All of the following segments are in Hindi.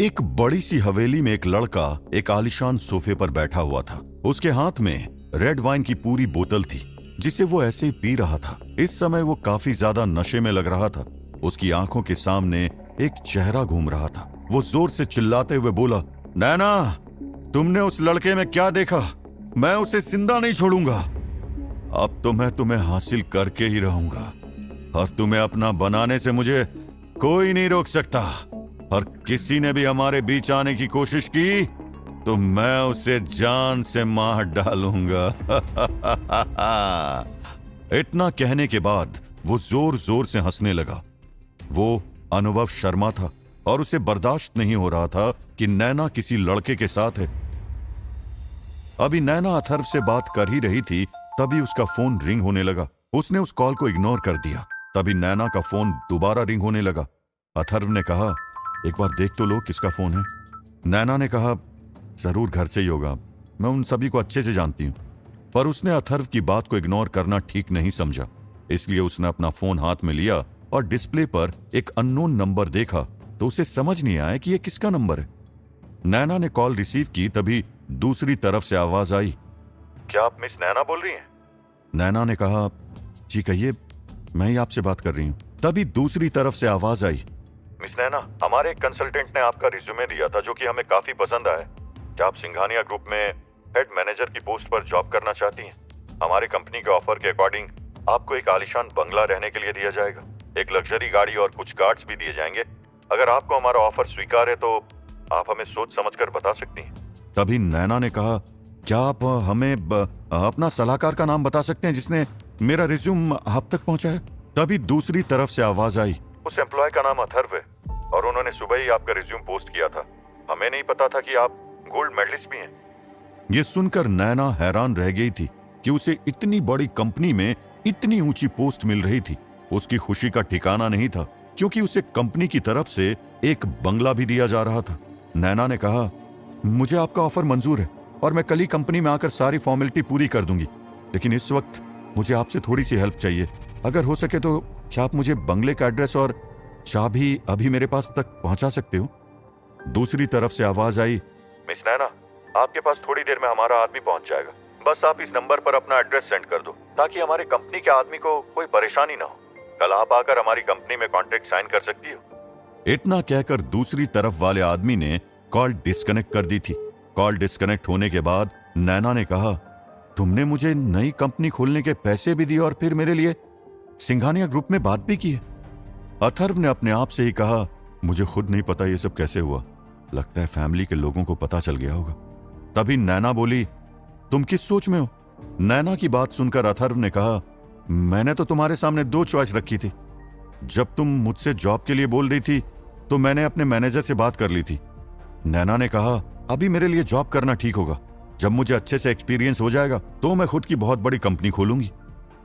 एक बड़ी सी हवेली में एक लड़का एक आलीशान सोफे पर बैठा हुआ था। उसके हाथ में रेड वाइन की पूरी बोतल थी जिसे वो ऐसे ही पी रहा था। इस समय वो काफी ज्यादा नशे में लग रहा था। उसकी आंखों के सामने एक चेहरा घूम रहा था। वो जोर से चिल्लाते हुए बोला, नैना, तुमने उस लड़के में क्या देखा? मैं उसे जिंदा नहीं छोड़ूंगा। अब तो मैं तुम्हें हासिल करके ही रहूंगा और तुम्हें अपना बनाने से मुझे कोई नहीं रोक सकता। और किसी ने भी हमारे बीच आने की कोशिश की तो मैं उसे जान से मार डालूंगा। इतना कहने के बाद वो जोर जोर से हंसने लगा। वो अनुभव शर्मा था और उसे बर्दाश्त नहीं हो रहा था कि नैना किसी लड़के के साथ है। अभी नैना अथर्व से बात कर ही रही थी, तभी उसका फोन रिंग होने लगा। उसने उस कॉल को इग्नोर कर दिया। तभी नैना का फोन दोबारा रिंग होने लगा। अथर्व ने कहा, एक बार देख तो लो किसका फोन है। नैना ने कहा, जरूर घर से ही होगा, मैं उन सभी को अच्छे से जानती हूं। पर उसने अथर्व की बात को इग्नोर करना ठीक नहीं समझा, इसलिए उसने अपना फोन हाथ में लिया और डिस्प्ले पर एक अननोन नंबर देखा तो उसे समझ नहीं आया कि यह किसका नंबर है। नैना ने कॉल रिसीव की, तभी दूसरी तरफ से आवाज आई, क्या आप मिस नैना बोल रही हैं? नैना ने कहा, जी कहिए, मैं ही आपसे बात कर रही हूं। तभी दूसरी तरफ से आवाज आई, मिस नैना, हमारे एक कंसल्टेंट ने आपका रिज्यूमे दिया था जो कि हमें काफी पसंद आया। क्या आप सिंघानिया ग्रुप में हेड मैनेजर की पोस्ट पर जॉब करना चाहती हैं? हमारी कंपनी के ऑफर के अकॉर्डिंग आपको एक आलीशान बंगला रहने के लिए दिया जाएगा, एक लग्जरी गाड़ी और कुछ गार्ड्स भी दिए जाएंगे। अगर आपको हमारा ऑफर स्वीकार है तो आप हमें सोच समझकर बता सकती हैं। तभी नैना ने कहा, क्या आप हमें अपना सलाहकार का नाम बता सकते हैं जिसने मेरा रिज्यूम आप तक पहुंचाया? तभी दूसरी तरफ से आवाज आई, उस एम्प्लॉय का नाम अथर्व है और उन्होंने सुबह ही आपका रिज्यूम पोस्ट किया था। हमें नहीं पता था कि आप गोल्ड मेडलिस्ट भी हैं। ये सुनकर नैना हैरान रह गई थी कि उसे इतनी बड़ी कंपनी में इतनी ऊंची पोस्ट मिल रही थी। उसकी खुशी का ठिकाना नहीं था क्योंकि उसे कंपनी की तरफ से एक बंगला भी दिया जा रहा था। नैना ने कहा, मुझे आपका ऑफर मंजूर है और मैं कल ही कंपनी में आकर सारी फॉर्मेलिटी पूरी कर दूंगी, लेकिन इस वक्त मुझे आपसे थोड़ी सी हेल्प चाहिए। अगर हो सके तो क्या आप मुझे बंगले का एड्रेस और चाबी अभी मेरे पास तक पहुंचा सकते हो? दूसरी तरफ से आवाज आई, मिस नैना, आपके पास थोड़ी देर में हमारा आदमी पहुंच जाएगा। बस आप इस नंबर पर अपना एड्रेस सेंड कर दो ताकि हमारे कंपनी के आदमी को कोई परेशानी ना हो। कल आप आकर हमारी कंपनी में कॉन्ट्रैक्ट साइन कर सकती हो। इतना कहकर दूसरी तरफ वाले आदमी ने कॉल डिस्कनेक्ट कर दी थी। कॉल डिस्कनेक्ट होने के बाद नैना ने कहा, तुमने मुझे नई कंपनी खोलने के पैसे भी दिए और फिर मेरे लिए सिंघानिया ग्रुप में बात भी की है। अथर्व ने अपने आप से ही कहा, मुझे खुद नहीं पता ये सब कैसे हुआ, लगता है फैमिली के लोगों को पता चल गया होगा। तभी नैना बोली, तुम किस सोच में हो? नैना की बात सुनकर अथर्व ने कहा, मैंने तो तुम्हारे सामने दो चॉइस रखी थी। जब तुम मुझसे जॉब के लिए बोल रही थी तो मैंने अपने मैनेजर से बात कर ली थी। नैना ने कहा, अभी मेरे लिए जॉब करना ठीक होगा, जब मुझे अच्छे से एक्सपीरियंस हो जाएगा तो मैं खुद की बहुत बड़ी कंपनी खोलूंगी।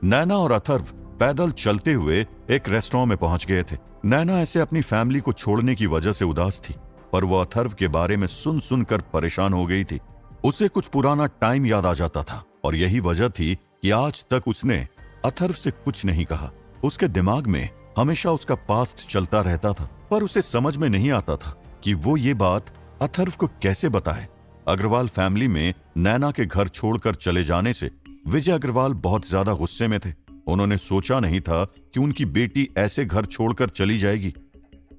नैना और अथर्व पैदल चलते हुए एक रेस्टोरेंट में पहुंच गए थे। नैना ऐसे अपनी फैमिली को छोड़ने की वजह से उदास थी, पर वो अथर्व के बारे में सुन सुनकर परेशान हो गई थी। उसे कुछ पुराना टाइम याद आ जाता था और यही वजह थी कि आज तक उसने अथर्व से कुछ नहीं कहा। उसके दिमाग में हमेशा उसका पास्ट चलता रहता था, पर उसे समझ में नहीं आता था कि वो ये बात अथर्व को कैसे बताए। अग्रवाल फैमिली में नैना के घर छोड़कर चले जाने से विजय अग्रवाल बहुत ज्यादा गुस्से में थे। उन्होंने सोचा नहीं था कि उनकी बेटी ऐसे घर छोड़कर चली जाएगी।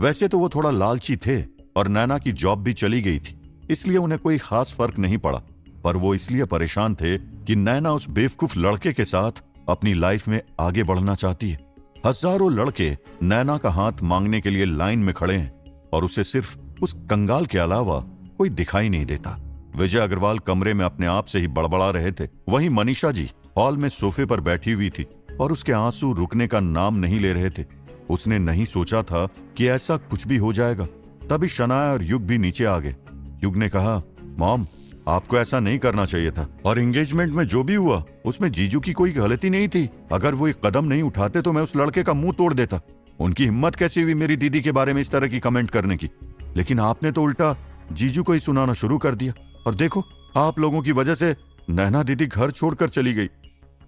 वैसे तो वो थोड़ा लालची थे और नैना की जॉब भी चली गई थी, इसलिए उन्हें कोई खास फर्क नहीं पड़ा, पर वो इसलिए परेशान थे कि नैना उस बेवकूफ लड़के के साथ अपनी लाइफ में आगे बढ़ना चाहती है। हजारों लड़के नैना का हाथ मांगने के लिए लाइन में खड़े हैं और उसे सिर्फ उस कंगाल के अलावा कोई दिखाई नहीं देता। विजय अग्रवाल कमरे में अपने आप से ही बड़बड़ा रहे थे। वहीं मनीषा जी हॉल में सोफे पर बैठी हुई थी और उसके आंसू रुकने का नाम नहीं ले रहे थे। उसने नहीं सोचा था कि ऐसा कुछ भी हो जाएगा। तभी शनाया और युग भी नीचे आ गए। युग ने कहा, मॉम, आपको ऐसा नहीं करना चाहिए था और एंगेजमेंट में जो भी हुआ उसमें जीजू की कोई गलती नहीं थी। अगर वो एक कदम नहीं उठाते तो मैं उस लड़के का मुंह तोड़ देता। उनकी हिम्मत कैसी हुई मेरी दीदी के बारे में इस तरह की कमेंट करने की? लेकिन आपने तो उल्टा जीजू को ही सुनाना शुरू कर दिया और देखो, आप लोगों की वजह से नैना दीदी घर छोड़कर चली गई।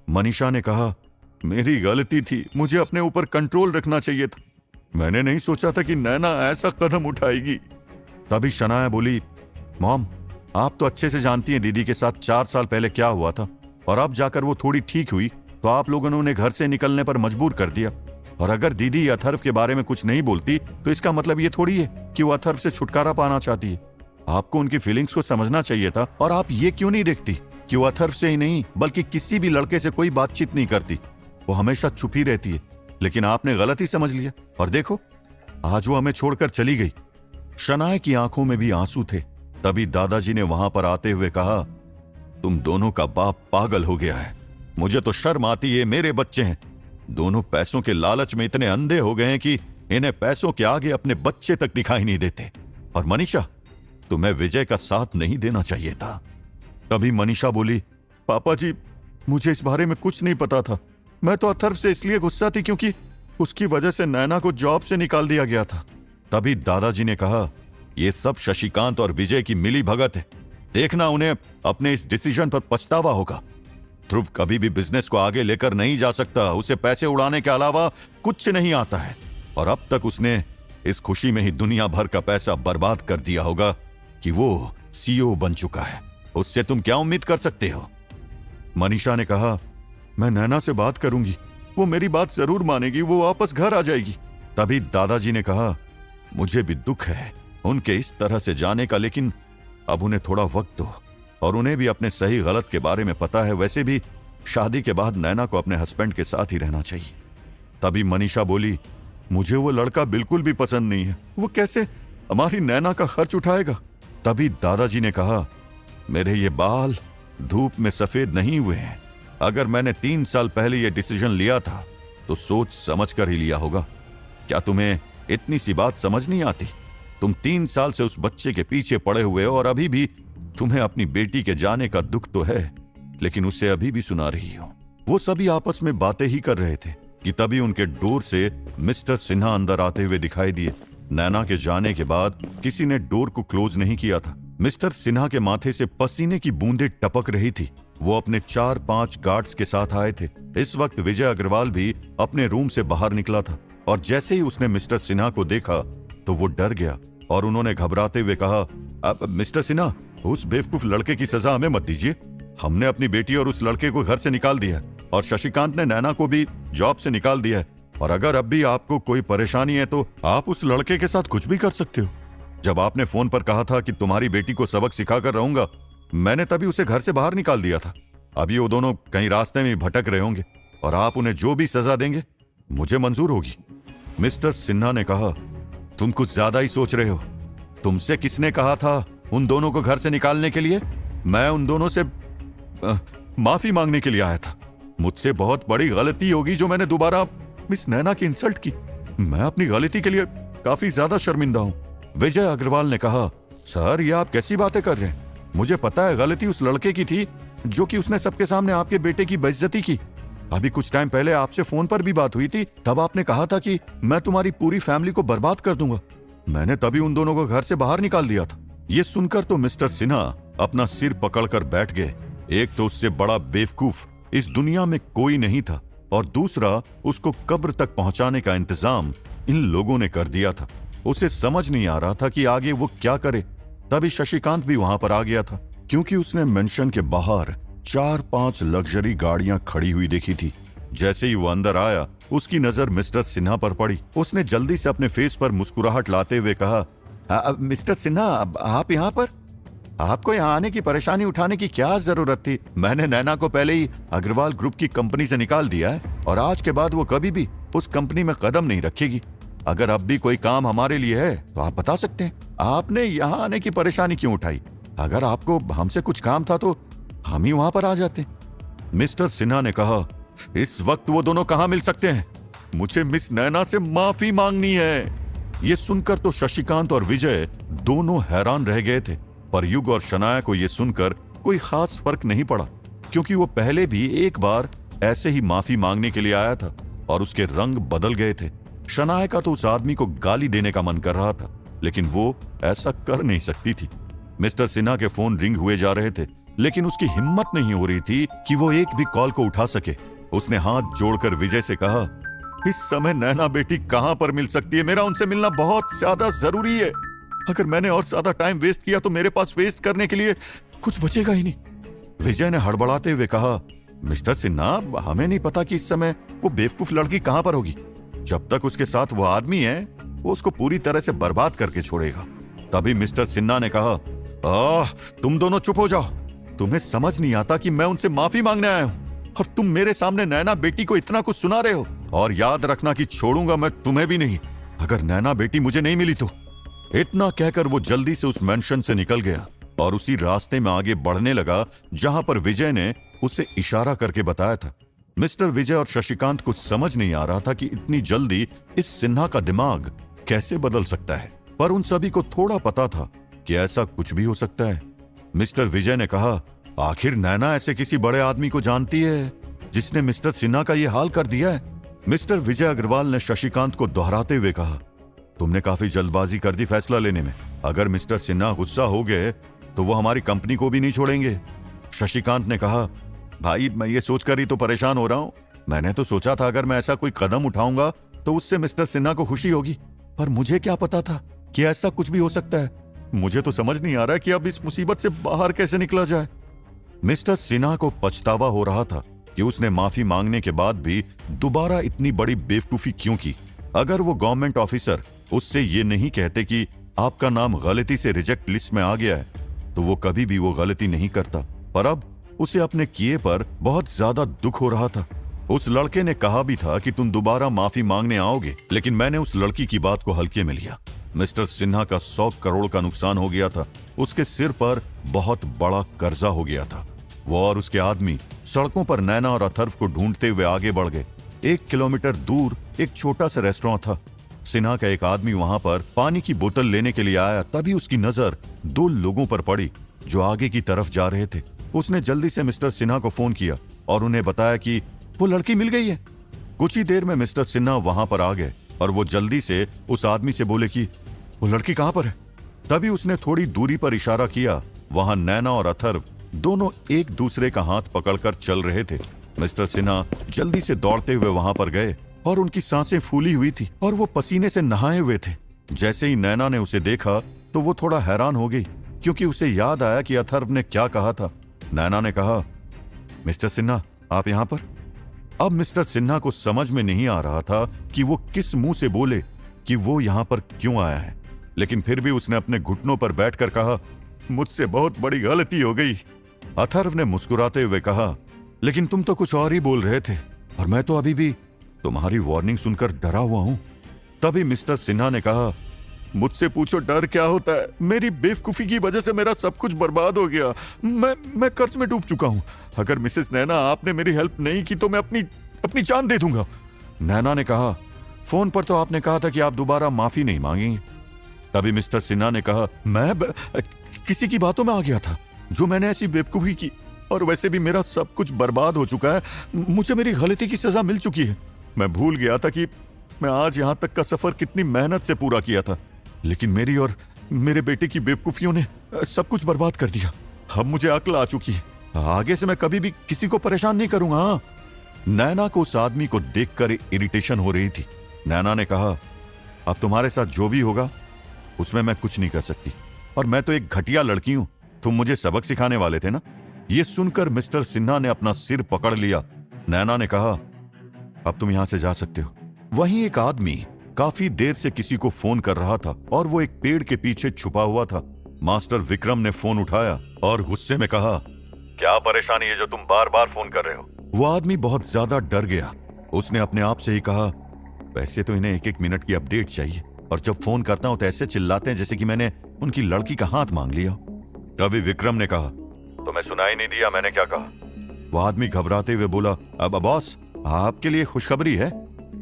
मनीषा ने कहा, मेरी गलती थी, मुझे अपने ऊपर कंट्रोल रखना चाहिए था। मैंने नहीं सोचा था कि नैना ऐसा कदम उठाएगी। तभी शनाया बोली, मॉम, आप तो अच्छे से जानती हैं दीदी के साथ 4 साल पहले क्या हुआ था, और अब जाकर वो थोड़ी ठीक हुई तो आप लोगों ने उन्हें घर से निकलने पर मजबूर कर दिया। और अगर दीदी अथर्व के बारे में कुछ नहीं बोलती तो इसका मतलब ये थोड़ी है कि वो अथर्व से छुटकारा पाना चाहती है। आपको उनकी फीलिंग्स को समझना चाहिए था। और आप ये क्यों नहीं देखती कि वो अथर्व से ही नहीं बल्कि किसी भी लड़के से कोई बातचीत नहीं करती, वो हमेशा छुपी रहती है। लेकिन आपने गलत ही समझ लिया और देखो आज वो हमें छोड़कर चली गई। शनाया की आंखों में भी आंसू थे। तभी दादाजी ने वहां पर आते हुए कहा, तुम दोनों का बाप पागल हो गया है। मुझे तो शर्म आती है, मेरे बच्चे हैं। दोनों पैसों के लालच में इतने अंधे हो गए हैं कि इन्हें पैसों के आगे अपने बच्चे तक दिखाई नहीं देते। और मनीषा, तुम्हें विजय का साथ नहीं देना चाहिए था। तभी मनीषा बोली, पापा जी, मुझे इस बारे में कुछ नहीं पता था। मैं तो अथर्व से इसलिए गुस्सा थी क्योंकि उसकी वजह से नैना को जॉब से निकाल दिया गया था। तभी दादाजी ने कहा, यह सब शशिकांत और विजय की मिली भगत है। देखना उन्हें अपने इस डिसीजन पर पछतावा होगा। ध्रुव कभी भी बिजनेस को आगे लेकर नहीं जा सकता। उसे पैसे उड़ाने के अलावा कुछ नहीं आता है, और अब तक उसने इस खुशी में ही दुनिया भर का पैसा बर्बाद कर दिया होगा कि वो सीईओ बन चुका है। उससे तुम क्या उम्मीद कर सकते हो? मनीषा ने कहा, मैं नैना से बात करूंगी, वो मेरी बात जरूर मानेगी, वो वापस घर आ जाएगी। तभी दादाजी ने कहा, मुझे भी दुख है उनके इस तरह से जाने का, लेकिन अब उन्हें थोड़ा वक्त दो, और उन्हें भी अपने सही गलत के बारे में पता है। वैसे भी शादी के बाद नैना को अपने हस्बैंड के साथ ही रहना चाहिए। तभी मनीषा बोली, मुझे वो लड़का बिल्कुल भी पसंद नहीं है। वो कैसे हमारी नैना का खर्च उठाएगा? तभी दादाजी ने कहा, मेरे ये बाल धूप में सफेद नहीं हुए हैं। अगर मैंने 3 साल पहले ये डिसीजन लिया था तो सोच समझ कर ही लिया होगा। क्या तुम्हें इतनी सी बात समझ नहीं आती? तुम 3 साल से उस बच्चे के पीछे पड़े हुए हो, और अभी भी तुम्हें अपनी बेटी के जाने का दुख तो है, लेकिन उसे अभी भी सुना रही हो। वो सभी आपस में बातें ही कर रहे थे कि तभी उनके डोर से मिस्टर सिन्हा अंदर आते हुए दिखाई दिए। नैना के जाने के बाद किसी ने डोर को क्लोज नहीं किया था। मिस्टर सिन्हा के माथे से पसीने की बूंदें टपक रही थी। वो अपने 4-5 गार्ड्स के साथ आए थे। इस वक्त विजय अग्रवाल भी अपने रूम से बाहर निकला था, और जैसे ही उसने मिस्टर सिन्हा को देखा तो वो डर गया, और उन्होंने घबराते हुए कहा, मिस्टर सिन्हा, उस बेवकूफ लड़के की सजा हमें मत दीजिए। हमने अपनी बेटी और उस लड़के को घर से निकाल दिया है, और शशिकांत ने नैना को भी जॉब से निकाल दिया है। और अगर अब भी आपको कोई परेशानी है तो आप उस लड़के के साथ कुछ भी कर सकते हो। जब आपने फोन पर कहा था कि तुम्हारी बेटी को सबक सिखाकर रहूंगा, मैंने तभी उसे घर से बाहर निकाल दिया था। अभी वो दोनों कहीं रास्ते में भटक रहे होंगे, और आप उन्हें जो भी सजा देंगे मुझे मंजूर होगी। मिस्टर सिन्हा ने कहा, तुम कुछ ज्यादा ही सोच रहे हो। तुमसे किसने कहा था उन दोनों को घर से निकालने के लिए? मैं उन दोनों से माफी मांगने के लिए आया था। मुझसे बहुत बड़ी गलती होगी जो मैंने दोबारा मिस नैना की इंसल्ट की। मैं अपनी गलती के लिए काफी ज्यादा शर्मिंदा हूं। विजय अग्रवाल ने कहा, सर, ये आप कैसी बातें कर रहे हैं? मुझे पता है गलती उस लड़के की थी जो कि उसने सबके सामने आपके बेटे की बेइज्जती की। अभी कुछ टाइम पहले आपसे फोन पर भी बात हुई थी, तब आपने कहा था कि मैं तुम्हारी पूरी फैमिली को बर्बाद कर दूंगा। मैंने तभी उन दोनों को घर से बाहर निकाल दिया था। ये सुनकर तो मिस्टर सिन्हा अपना सिर पकड़कर बैठ गए। एक तो उससे बड़ा बेवकूफ इस दुनिया में कोई नहीं था, और दूसरा उसको कब्र तक पहुंचाने का इंतजाम इन लोगों ने कर दिया था। उसे समझ नहीं आ रहा था कि आगे वो क्या करे। तभी शशिकांत भी वहां पर आ गया था, क्योंकि उसने मेंशन के बाहर 4-5 लग्जरी गाड़ियां खड़ी हुई देखी थी। जैसे ही वो अंदर आया, उसकी नजर मिस्टर सिन्हा पर पड़ी। उसने जल्दी से अपने फेस पर मुस्कुराहट लाते हुए कहा, मिस्टर सिन्हा, आप यहाँ पर? आपको यहाँ आने की परेशानी उठाने की क्या जरूरत थी? मैंने नैना को पहले ही अग्रवाल ग्रुप की कंपनी से निकाल दिया है, और आज के बाद वो कभी भी उस कंपनी में कदम नहीं रखेगी। अगर अब भी कोई काम हमारे लिए है तो आप बता सकते हैं। आपने यहाँ आने की परेशानी क्यों उठाई? अगर आपको हमसे कुछ काम था तो हम ही वहां पर आ जाते। मिस्टर सिन्हा ने कहा, इस वक्त वो दोनों कहां मिल सकते हैं? मुझे मिस नैना से माफी मांगनी है। ये सुनकर तो शशिकांत और विजय दोनों हैरान रह गए थे, पर युग और शनाया को यह सुनकर कोई खास फर्क नहीं पड़ा, क्योंकि वो पहले भी एक बार ऐसे ही माफी मांगने के लिए आया था और उसके रंग बदल गए थे। शनाया का तो उस आदमी को गाली देने का मन कर रहा था, लेकिन वो ऐसा कर नहीं सकती थी। मिस्टर सिन्हा के फोन रिंग हुए जा रहे थे, लेकिन उसकी हिम्मत नहीं हो रही थी कि वो एक भी कॉल को उठा सके। उसने हाथ जोड़कर विजय से कहा, इस समय नैना बेटी कहां पर मिल सकती है? मेरा उनसे मिलना बहुत ज्यादा जरूरी है। अगर मैंने और ज्यादा टाइम वेस्ट किया तो मेरे पास वेस्ट करने के लिए कुछ बचेगा ही नहीं। विजय ने हड़बड़ाते हुए कहा, मिस्टर सिन्हा, हमें नहीं पता कि इस समय वो बेवकूफ लड़की कहां पर होगी। जब तक उसके साथ वो आदमी है वो उसको पूरी तरह से बर्बाद करके छोड़ेगा। तभी मिस्टर सिन्हा ने कहा, तुम दोनों चुप हो जाओ। तुम्हें समझ नहीं आता कि मैं उनसे माफी मांगने आया हूं और तुम मेरे सामने नैना बेटी को इतना कुछ सुना रहे हो। और याद रखना कि छोड़ूंगा मैं तुम्हें भी नहीं अगर नैना बेटी मुझे नहीं मिली तो। इतना कहकर वो जल्दी से उस मेंशन से निकल गया और उसी रास्ते में आगे बढ़ने लगा जहां पर विजय ने उसे इशारा करके बताया था। मिस्टर विजय और शशिकांत को समझ नहीं आ रहा था कि इतनी जल्दी इस सिन्हा का दिमाग कैसे बदल सकता है, पर उन सभी को थोड़ा पता था कि ऐसा कुछ भी हो सकता है। मिस्टर विजय ने कहा, आखिर नैना ऐसे किसी बड़े आदमी को जानती है जिसने मिस्टर सिन्हा का यह हाल कर दिया है। मिस्टर विजय अग्रवाल ने शशिकांत को दोहराते हुए कहा, तुमने काफी जल्दबाजी कर दी फैसला लेने में। अगर मिस्टर सिन्हा गुस्सा हो गए तो वो हमारी कंपनी को भी नहीं छोड़ेंगे। शशिकांत ने कहा, भाई मैं ये सोचकर ही तो परेशान हो रहा हूं। मैंने तो सोचा था अगर मैं ऐसा कोई कदम उठाऊंगा तो उससे मिस्टर सिन्हा को खुशी होगी, पर मुझे क्या पता था कि ऐसा कुछ भी हो सकता है। मुझे तो समझ नहीं आ रहा कि अब इस मुसीबत से बाहर कैसे निकला जाए। मिस्टर सिन्हा को पछतावा हो रहा था कि उसने माफी मांगने के बाद भी दोबारा इतनी बड़ी बेवकूफी क्यों की। अगर वो गवर्नमेंट ऑफिसर उससे ये नहीं कहते कि आपका नाम गलती से रिजेक्ट लिस्ट में आ गया है तो वो कभी भी वो गलती नहीं करता। पर अब उसे अपने किए पर बहुत ज्यादा दुख हो रहा था। उस लड़के ने कहा भी था कि तुम दोबारा माफी मांगने आओगे, लेकिन मैंने उस लड़की की बात को हल्के में लिया। मिस्टर सिन्हा का 100 करोड़ का नुकसान हो गया था। उसके सिर पर बहुत बड़ा कर्जा हो गया था। वो और उसके आदमी सड़कों पर नैना और अथर्व को ढूंढते हुए आगे बढ़ गए। 1 किलोमीटर दूर एक छोटा सा रेस्टोरेंट था। सिन्हा का एक आदमी वहां पर पानी की बोतल लेने के लिए आया। तभी उसकी नजर 2 लोगों पर पड़ी जो आगे की तरफ जा रहे थे। उसने जल्दी से मिस्टर सिन्हा को फोन किया और उन्हें बताया कि वो लड़की मिल गई है। कुछ ही देर में मिस्टर सिन्हा वहां पर आ गए और वो जल्दी से उस आदमी से बोले कि वो लड़की कहां पर है। तभी उसने थोड़ी दूरी पर इशारा किया। वहां नैना और अथर्व दोनों एक दूसरे का हाथ पकड़कर चल रहे थे। मिस्टर सिन्हा जल्दी से दौड़ते हुए वहां पर गए और उनकी सांसें फूली हुई थी और वो पसीने से नहाए हुए थे। जैसे ही नैना ने उसे देखा तो वो थोड़ा हैरान हो गई, क्योंकि उसे याद आया कि अथर्व ने क्या कहा था। नैना ने कहा, मिस्टर सिन्हा आप यहां पर। अब मिस्टर सिन्हा को समझ में नहीं आ रहा था कि वो किस मुंह से बोले कि वो यहां पर क्यों आया है, लेकिन फिर भी उसने अपने घुटनों पर बैठकर कहा, मुझसे बहुत बड़ी गलती हो गई। अथर्व ने मुस्कुराते हुए कहा, लेकिन तुम तो कुछ और ही बोल रहे थे और मैं तो अभी भी तुम्हारी वार्निंग सुनकर डरा हुआ हूं। तभी मिस्टर सिन्हा ने कहा, मुझसे पूछो डर क्या होता है। मेरी बेवकूफी की वजह से मेरा सब कुछ बर्बाद हो गया। मैं कर्ज में डूब चुका हूं। अगर मिसेस नैना आपने मेरी हेल्प नहीं की तो मैं अपनी जान दे दूंगा। नैना ने कहा, फोन पर तो आपने कहा था कि आप दोबारा माफी नहीं मांगेंगे। तभी मिस्टर सिन्हा ने कहा, मैं किसी की बातों में आ गया था जो मैंने ऐसी बेवकूफी की, और वैसे भी मेरा सब कुछ बर्बाद हो चुका है। मुझे मेरी गलती की सजा मिल चुकी है। मैं भूल गया था कि मैं आज यहां तक का सफर कितनी मेहनत से पूरा किया था, लेकिन मेरी और मेरे बेटे की बेवकूफियों ने सब कुछ बर्बाद कर दिया। अब मुझे अक्ल आ चुकी है। आगे से मैं कभी भी किसी को परेशान नहीं करूंगा। हाँ। नैना को उस आदमी को देखकर इरिटेशन हो रही थी। नैना ने कहा, अब तुम्हारे साथ जो भी होगा उसमें मैं कुछ नहीं कर सकती, और मैं तो एक घटिया लड़की हूं। तुम मुझे सबक सिखाने वाले थे ना। यह सुनकर मिस्टर सिन्हा ने अपना सिर पकड़ लिया। नैना ने कहा, अब तुम यहां से जा सकते हो। वहीं एक आदमी काफी देर से किसी को फोन कर रहा था और वो एक पेड़ के पीछे छुपा हुआ था। मास्टर विक्रम ने फोन उठाया और गुस्से में कहा, क्या परेशानी है जो तुम बार बार फोन कर रहे हो। वो आदमी बहुत ज्यादा डर गया। उसने अपने आप से ही कहा, वैसे तो इन्हें 1-1 मिनट की अपडेट चाहिए, और जब फोन करता हूं तो ऐसे चिल्लाते हैं जैसे कि मैंने उनकी लड़की का हाथ मांग लिया। तभी विक्रम ने कहा, तुम्हें सुनाई नहीं दिया मैंने क्या कहा। वो आदमी घबराते हुए बोला, अब बॉस आपके लिए खुशखबरी है।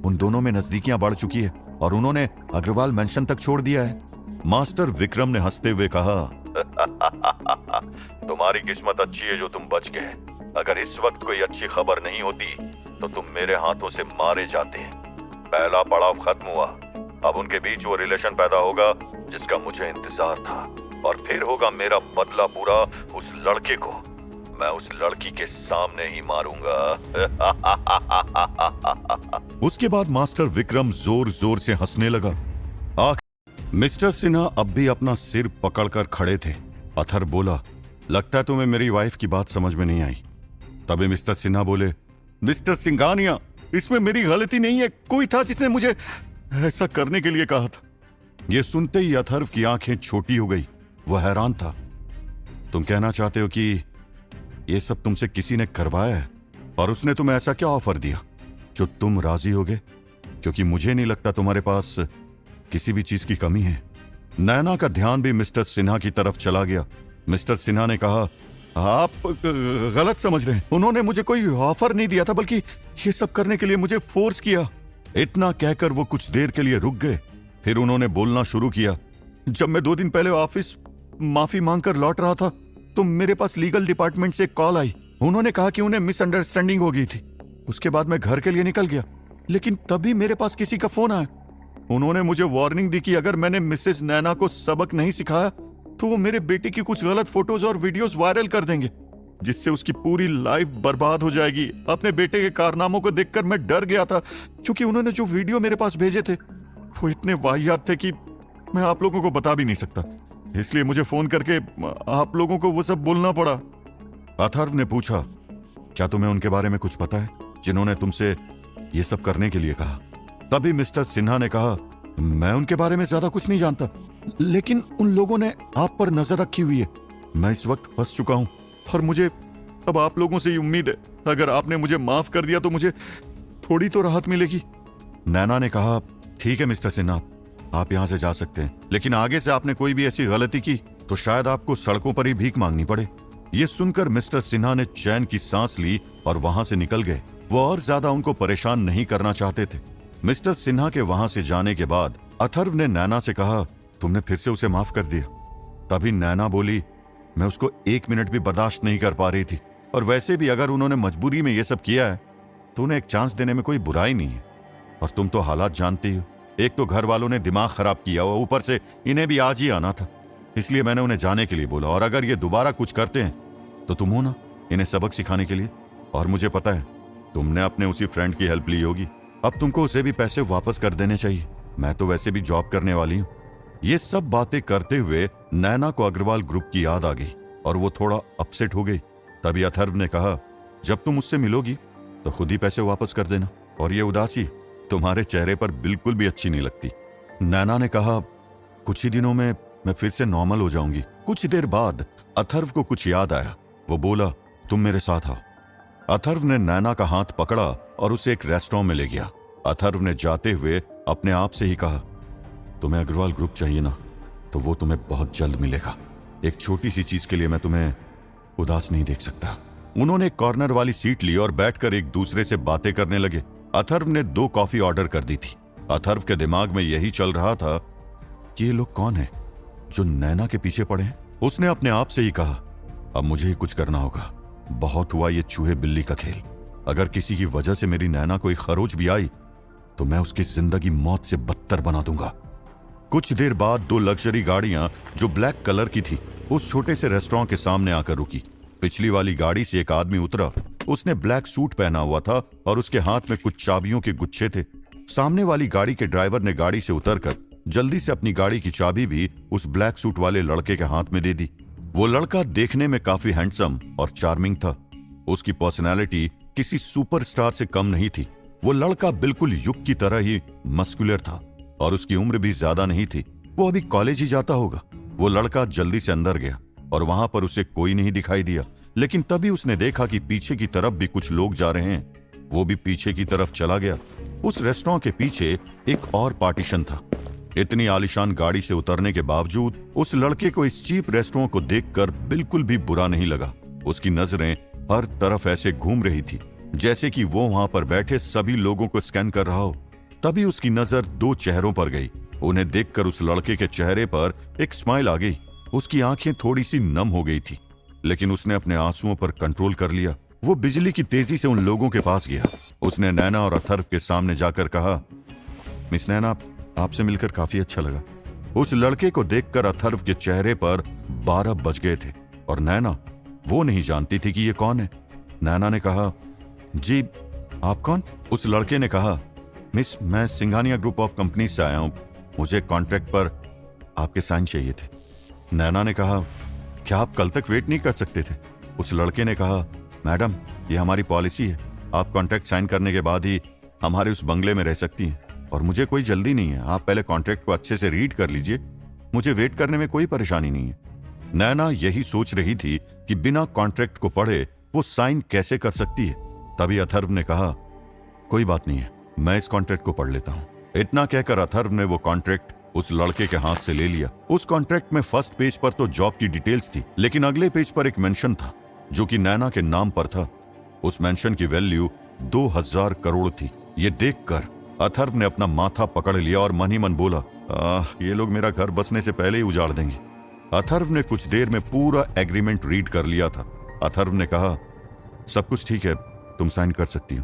उन दोनों में नजदीकियां बढ़ चुकी है और उन्होंने अग्रवाल मेंशन तक छोड़ दिया है। मास्टर विक्रम ने हंसते हुए कहा, तुम्हारी किस्मत अच्छी है जो तुम बच गए। अगर इस वक्त कोई अच्छी खबर नहीं होती तो तुम मेरे हाथों से मारे जाते। पहला पड़ाव खत्म हुआ। अब उनके बीच वो रिलेशन पैदा होगा जिसका मुझे इंतजार था, और फिर होगा मेरा बदला पूरा उस लड़के को मैं उस लड़की के सामने ही मारूंगा। उसके बाद मास्टर विक्रम जोर जोर से हंसने लगा। मिस्टर सिन्हा अब भी अपना सिर पकड़कर खड़े थे। अथर्व बोला, लगता है तुम्हें मेरी वाइफ की बात समझ में नहीं आई। तभी मिस्टर सिन्हा बोले, मिस्टर सिंघानिया, इसमें मेरी गलती नहीं है। कोई था जिसने मुझे ऐसा करने के लिए कहा था। यह सुनते ही अथर्व की आंखें छोटी हो गई। वह हैरान था। तुम कहना चाहते हो कि यह सब तुमसे किसी ने करवाया है और उसने तुम्हें ऐसा क्या ऑफर दिया जो तुम राजी होगे? क्योंकि मुझे नहीं लगता तुम्हारे पास किसी भी चीज की कमी है। नैना का ध्यान भी मिस्टर सिन्हा की तरफ चला गया। मिस्टर सिन्हा ने कहा, आप गलत समझ रहे हैं। उन्होंने मुझे कोई ऑफर नहीं दिया था, बल्कि ये सब करने के लिए मुझे फोर्स किया। इतना कहकर वो कुछ देर के लिए रुक गए। फिर उन्होंने बोलना शुरू किया, जब मैं 2 दिन पहले ऑफिस माफी मांगकर लौट रहा था तो मेरे पास लीगल डिपार्टमेंट से कॉल आई। उन्होंने कहा कि उन्हें मिसअंडरस्टैंडिंग हो गई थी। उसके बाद मैं घर के लिए निकल गया, लेकिन तभी मेरे पास किसी का फोन आया। उन्होंने मुझे वार्निंग दी कि अगर मैंने मिसेस नैना को सबक नहीं सिखाया तो वो मेरे बेटे की कुछ गलत फोटोज और वीडियोस वायरल कर देंगे, जिससे उसकी पूरी लाइफ बर्बाद हो जाएगी। अपने बेटे के कारनामों को देखकर मैं डर गया था, क्योंकि उन्होंने जो वीडियो मेरे पास भेजे थे वो इतने वाहियात थे कि मैं आप लोगों को बता भी नहीं सकता। इसलिए मुझे फोन करके आप लोगों को वो सब बोलना पड़ा। अथर्व ने पूछा, क्या तुम्हें उनके बारे में कुछ पता है जिन्होंने तुमसे ये सब करने के लिए कहा? तभी मिस्टर सिन्हा ने कहा, मैं उनके बारे में ज्यादा कुछ नहीं जानता, लेकिन उन लोगों ने आप पर नजर रखी हुई है। मैं इस वक्त फंस चुका हूं और मुझे अब आप लोगों से ही उम्मीद है। अगर आपने मुझे माफ कर दिया तो मुझे थोड़ी तो राहत मिलेगी। नैना ने कहा, ठीक है मिस्टर सिन्हा, आप यहां से जा सकते हैं, लेकिन आगे से आपने कोई भी ऐसी गलती की तो शायद आपको सड़कों पर ही भीख मांगनी पड़े। ये सुनकर मिस्टर सिन्हा ने चैन की सांस ली और वहां से निकल गए। वो और ज्यादा उनको परेशान नहीं करना चाहते थे। मिस्टर सिन्हा के वहां से जाने के बाद अथर्व ने नैना से कहा, तुमने फिर से उसे माफ कर दिया? तभी नैना बोली, मैं उसको 1 मिनट भी बर्दाश्त नहीं कर पा रही थी, और वैसे भी अगर उन्होंने मजबूरी में यह सब किया है तो उन्हें एक चांस देने में कोई बुराई नहीं है। और तुम तो हालात जानती हो, एक तो घर वालों ने दिमाग खराब किया हुआ, ऊपर से इन्हें भी आज ही आना था। इसलिए मैंने उन्हें जाने के लिए बोला, और अगर ये दोबारा कुछ करते हैं तो तुम हो ना इन्हें सबक सिखाने के लिए। और मुझे पता है तुमने अपने उसी फ्रेंड की हेल्प ली होगी, अब तुमको उसे भी पैसे वापस कर देने चाहिए। मैं तो वैसे भी जॉब करने वाली हूं। ये सब बातें करते हुए नैना को अग्रवाल ग्रुप की याद आ गई और वो थोड़ा अपसेट हो गई। तभी अथर्व ने कहा, जब तुम उससे मिलोगी तो खुद ही पैसे वापस कर देना, और ये उदासी तुम्हारे चेहरे पर बिल्कुल भी अच्छी नहीं लगती। नैना ने कहा, कुछ ही दिनों में मैं फिर से नॉर्मल हो जाऊंगी। कुछ देर बाद अथर्व को कुछ याद आया। वो बोला, तुम मेरे साथ आओ। अथर्व ने नैना का हाथ पकड़ा और उसे एक रेस्टोरेंट में ले गया। अथर्व ने जाते हुए अपने आप से ही कहा, तुम्हें अग्रवाल ग्रुप चाहिए ना, तो वो तुम्हें बहुत जल्द मिलेगा। एक छोटी सी चीज के लिए मैं तुम्हें उदास नहीं देख सकता। उन्होंने एक कॉर्नर वाली सीट ली और बैठकर एक दूसरे से बातें करने लगे। अथर्व ने 2 कॉफी ऑर्डर कर दी थी। अथर्व के दिमाग में यही चल रहा था कि ये लोग कौन है जो नैना के पीछे पड़े हैं। उसने अपने आप से ही कहा, अब मुझे ही कुछ करना होगा। बहुत हुआ ये चूहे बिल्ली का खेल। अगर किसी की वजह से मेरी नैना को एक खरोच भी आई तो मैं उसकी जिंदगी मौत से बदतर बना दूंगा। कुछ देर बाद 2 लग्जरी गाड़ियां जो ब्लैक कलर की थी उस छोटे से रेस्टोरेंट के सामने आकर रुकी। पिछली वाली गाड़ी से एक आदमी उतरा। उसने ब्लैक सूट पहना हुआ था और उसके हाथ में कुछ चाबियों के गुच्छे थे। सामने वाली गाड़ी के ड्राइवर ने गाड़ी से उतरकर जल्दी से अपनी गाड़ी की चाबी भी उस ब्लैक सूट वाले लड़के के हाथ में दे दी। वो लड़का देखने में काफी हैंडसम और चार्मिंग था। उसकी पर्सनैलिटी किसी सुपरस्टार से कम नहीं थी। वो लड़का बिल्कुल युग की तरह ही मस्कुलर था और उसकी उम्र भी ज्यादा नहीं थी। वो अभी कॉलेज ही जाता होगा। वो लड़का जल्दी से अंदर गया और वहां पर उसे कोई नहीं दिखाई दिया, लेकिन तभी उसने देखा कि पीछे की तरफ भी कुछ लोग जा रहे हैं। वो भी पीछे की तरफ चला गया। उस रेस्टोरेंट के पीछे एक और पार्टीशन था। इतनी आलीशान गाड़ी से उतरने के बावजूद उस लड़के को इस चीप रेस्टोरेंट को देखकर बिल्कुल भी बुरा नहीं लगा। उसकी नजरें हर तरफ ऐसे घूम रही थी जैसे कि वो वहां पर बैठे सभी लोगों को स्कैन कर रहा हो। तभी उसकी नजर 2 चेहरों पर गई। उन्हें देखकर उस लड़के के चेहरे पर एक स्माइल आ गई। उसकी आंखें थोड़ी सी नम हो गई थी, लेकिन उसने अपने आंसुओं पर कंट्रोल कर लिया। वो बिजली की तेजी से उन लोगों के पास गया। उसने नैना और अथर्व के सामने जाकर कहा, मिस नैना, आपसे मिलकर काफी अच्छा लगा। उस लड़के को देखकर अथर्व के चेहरे पर 12 बज गए थे और नैना वो नहीं जानती थी कि ये कौन है। नैना ने कहा, जी आप कौन? उस लड़के ने कहा, मिस, मैं सिंघानिया ग्रुप ऑफ कंपनी से आया हूं। मुझे कॉन्ट्रैक्ट पर आपके साइन चाहिए थे। नैना ने कहा, क्या आप कल तक वेट नहीं कर सकते थे? उस लड़के ने कहा, मैडम ये हमारी पॉलिसी है, आप कॉन्ट्रैक्ट साइन करने के बाद ही हमारे उस बंगले में रह सकती हैं और मुझे कोई जल्दी नहीं है। आप पहले कॉन्ट्रैक्ट को अच्छे से रीड कर लीजिए, मुझे वेट करने में कोई परेशानी नहीं है। नैना यही सोच रही थी कि बिना कॉन्ट्रैक्ट को पढ़े वो साइन कैसे कर सकती है। तभी अथर्व ने कहा, कोई बात नहीं है, मैं इस कॉन्ट्रैक्ट को पढ़ लेता हूं। इतना कहकर अथर्व ने वो कॉन्ट्रैक्ट उस लड़के के हाथ से ले लिया। उस कॉन्ट्रैक्ट में फर्स्ट पेज पर तो जॉब की डिटेल्स थी, लेकिन अगले पेज पर एक मेंशन था जो कि नैना के नाम पर था। उस मेंशन की वैल्यू 2000 करोड़ थी। ये देखकर अथर्व ने अपना माथा पकड़ लिया और मन ही मन बोला, ये लोग मेरा घर बसने से पहले ही उजाड़ देंगे। अथर्व ने कुछ देर में पूरा एग्रीमेंट रीड कर लिया था। अथर्व ने कहा, सब कुछ ठीक है, तुम साइन कर सकती हो।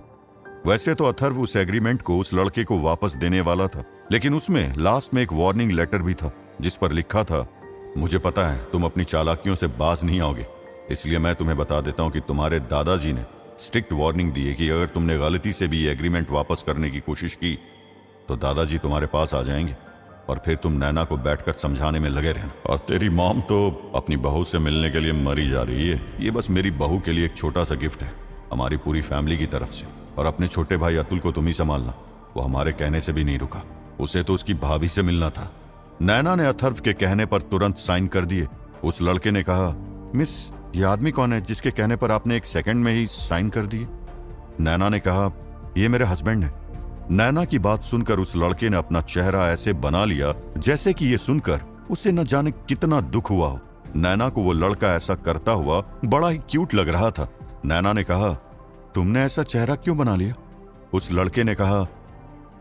वैसे तो अथर्व उस एग्रीमेंट को उस लड़के को वापस देने वाला था, लेकिन उसमें लास्ट में एक वार्निंग लेटर भी था जिस पर लिखा था, मुझे पता है तुम अपनी चालाकियों से बाज नहीं आओगे, इसलिए मैं तुम्हें बता देता हूं कि तुम्हारे दादाजी ने स्ट्रिक्ट वार्निंग दी है कि अगर तुमने गलती से भी ये एग्रीमेंट वापस करने की कोशिश की तो दादाजी तुम्हारे पास आ जाएंगे और फिर तुम नैना को बैठकर समझाने में लगे रहना। और तेरी मॉम तो अपनी बहू से मिलने के लिए मरी जा रही है। ये बस मेरी बहू के लिए एक छोटा सा गिफ्ट है हमारी पूरी फैमिली की तरफ से। और अपने छोटे भाई अतुल को तुम ही संभालना, वो हमारे कहने से भी नहीं रुका, उसे तो उसकी भाभी से मिलना था। नैना ने अथर्व के कहने पर तुरंत साइन कर दिए। उस लड़के ने कहा, मिस ये आदमी कौन है जिसके कहने पर आपने एक सेकंड में ही साइन कर दिए? नैना ने कहा, ये मेरे हस्बैंड है। नैना की बात सुनकर उस लड़के ने अपना चेहरा ऐसे बना लिया जैसे कि ये सुनकर उसे न जाने कितना दुख हुआ हो। नैना को वो लड़का ऐसा करता हुआ बड़ा ही क्यूट लग रहा था। नैना ने कहा, तुमने ऐसा चेहरा क्यों बना लिया? उस लड़के ने कहा,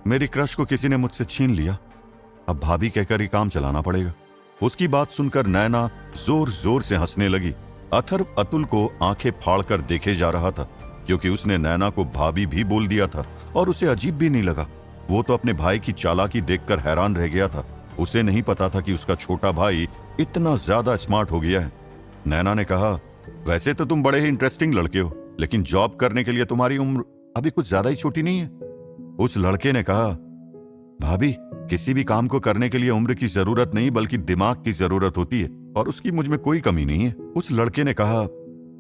मेरी क्रश को किसी ने मुझसे छीन लिया, अब भाभी कहकर ही काम चलाना पड़ेगा। उसकी बात सुनकर नैना जोर जोर से हंसने लगी। अथर्व अतुल को आंखें फाड़कर देखे जा रहा था क्योंकि उसने नैना को भाभी भी बोल दिया था और उसे अजीब भी नहीं लगा। वो तो अपने भाई की चालाकी देखकर हैरान रह गया था। उसे नहीं पता था कि उसका छोटा भाई इतना ज्यादा स्मार्ट हो गया है। नैना ने कहा, वैसे तो तुम बड़े ही इंटरेस्टिंग लड़के हो, लेकिन जॉब करने के लिए तुम्हारी उम्र अभी कुछ ज्यादा ही छोटी नहीं है। उस लड़के ने कहा, भाभी किसी भी काम को करने के लिए उम्र की जरूरत नहीं बल्कि दिमाग की जरूरत होती है और उसकी मुझ में कोई कमी नहीं है। उस लड़के ने कहा,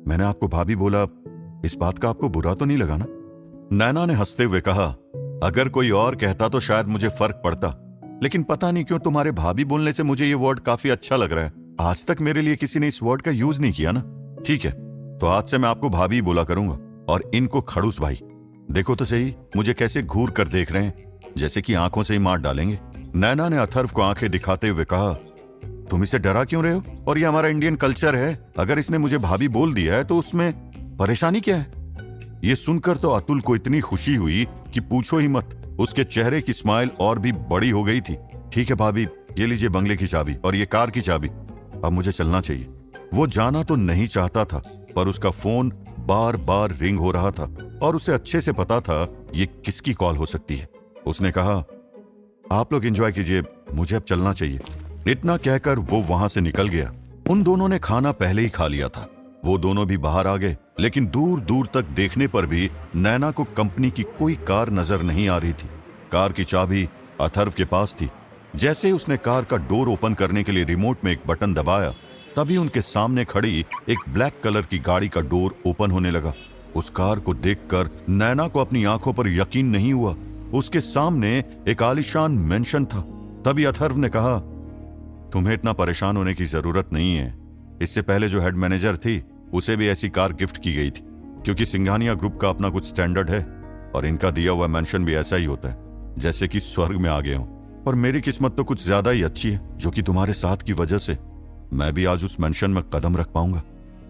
मैंने आपको भाभी बोला, इस बात का आपको बुरा तो नहीं लगा ना? नैना ने हंसते हुए कहा, अगर कोई और कहता तो शायद मुझे फर्क पड़ता, लेकिन पता नहीं क्यों तुम्हारे भाभी बोलने से मुझे ये वर्ड काफी अच्छा लग रहा है। आज तक मेरे लिए किसी ने इस वर्ड का यूज नहीं किया ना। ठीक है, तो आज से मैं आपको भाभी बोला करूंगा। और इनको खड़ूस भाई, देखो तो सही मुझे कैसे घूर कर देख रहे हैं, जैसे कि आंखों से ही मार डालेंगे। नैना ने अथर्व को आंखें दिखाते हुए कहा, तुम इसे डरा क्यों रहे हो? और ये हमारा इंडियन कल्चर है, अगर इसने मुझे भाभी बोल दिया है तो उसमें परेशानी क्या है? ये सुनकर तो अतुल को इतनी खुशी हुई कि पूछो ही मत। उसके चेहरे की स्माइल और भी बड़ी हो गई थी। ठीक है भाभी, ये लीजिए बंगले की चाबी और ये कार की चाबी, अब मुझे चलना चाहिए। वो जाना तो नहीं चाहता था, पर उसका फोन बार बार रिंग हो रहा था और उसे अच्छे से पता था ये किसकी कॉल हो सकती है। उसने कहा, आप लोग एंजॉय कीजिए, मुझे अब चलना चाहिए। इतना कहकर वो वहां से निकल गया। उन दोनों ने खाना पहले ही खा लिया था। वो दोनों भी बाहर आ गए, लेकिन दूर दूर तक देखने पर भी नैना को कंपनी की कोई कार नजर नहीं आ रही थी। कार की चाबी अथर्व के पास थी। जैसे ही उसने कार का डोर ओपन करने के लिए रिमोट में एक बटन दबाया, तभी उनके सामने खड़ी एक ब्लैक कलर की गाड़ी का डोर ओपन होने लगा। उस कार को देखकर नैना को अपनी आंखों पर यकीन नहीं हुआ। उसके सामने एक आलीशान मेंशन था। तभी अथर्व ने कहा, तुम्हें इतना परेशान होने की जरूरत नहीं है। इससे पहले जो हेड मैनेजर थी उसे भी ऐसी कार गिफ्ट की गई थी, क्योंकि सिंघानिया ग्रुप का अपना कुछ स्टैंडर्ड है और इनका दिया हुआ मेंशन भी ऐसा ही होता है, जैसे कि स्वर्ग में आ गए हो। और मेरी किस्मत तो कुछ ज्यादा ही अच्छी है, जो कि तुम्हारे साथ की वजह से मैं भी आज उस मेंशन में कदम रख पाऊंगा।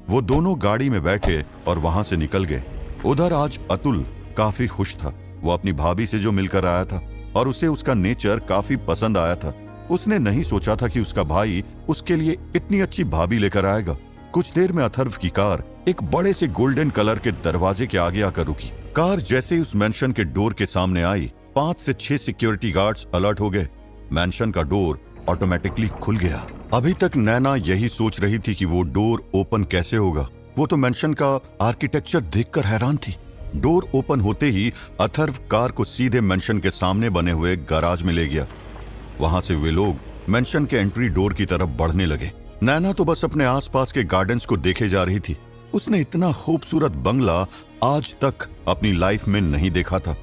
वो दोनों गाड़ी में बैठे और वहां से निकल गए। उधर आज अतुल काफी खुश था। वो अपनी भाभी से जो मिलकर आया था और उसे उसका नेचर काफी पसंद आया था। उसने नहीं सोचा था कि उसका भाई उसके लिए इतनी अच्छी भाभी लेकर आएगा। कुछ देर में अथर्व की कार एक बड़े से गोल्डन कलर के दरवाजे के आगे आकर रुकी। कार जैसे ही उस मेंशन के डोर के सामने आई, 5 से 6 सिक्योरिटी गार्ड्स अलर्ट हो गए। मेंशन का डोर ऑटोमेटिकली खुल गया। अभी तक नैना यही सोच रही थी कि वो डोर ओपन कैसे होगा। वो तो मेंशन का आर्किटेक्चर देखकर हैरान थी। डोर ओपन होते ही अथर्व कार को सीधे मेंशन के सामने बने हुए गैराज में ले गया। वहां से वे लोग मेंशन के एंट्री डोर की तरफ बढ़ने लगे। नैना तो बस अपने आसपास के गार्डन्स को देखे जा रही थी। उसने इतना खूबसूरत बंगला आज तक अपनी लाइफ में नहीं देखा था।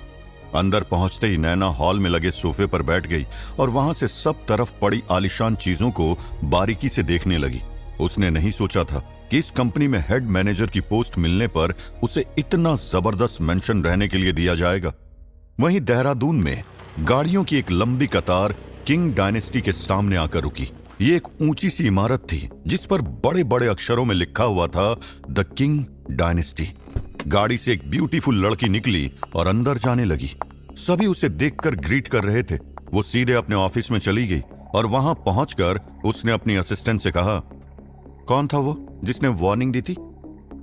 अंदर पहुंचते ही नैना हॉल में लगे सोफे पर बैठ गई और वहां से सब तरफ पड़ी आलीशान चीजों को बारीकी से देखने लगी। उसने नहीं सोचा था कि इस कंपनी में हेड मैनेजर की पोस्ट मिलने पर उसे इतना जबरदस्त मेंशन रहने के लिए दिया जाएगा। वहीं देहरादून में गाड़ियों की एक लंबी कतार किंग डायनेस्टी के सामने आकर रुकी। ये एक ऊंची सी इमारत थी जिस पर बड़े बड़े अक्षरों में लिखा हुआ था द किंग डायनेस्टी। गाड़ी से एक ब्यूटीफुल लड़की निकली और अंदर जाने लगी। सभी उसे देखकर ग्रीट कर रहे थे। वो सीधे अपने ऑफिस में चली गई और वहां पहुंचकर उसने अपनी असिस्टेंट से कहा, कौन था वो जिसने वार्निंग दी थी?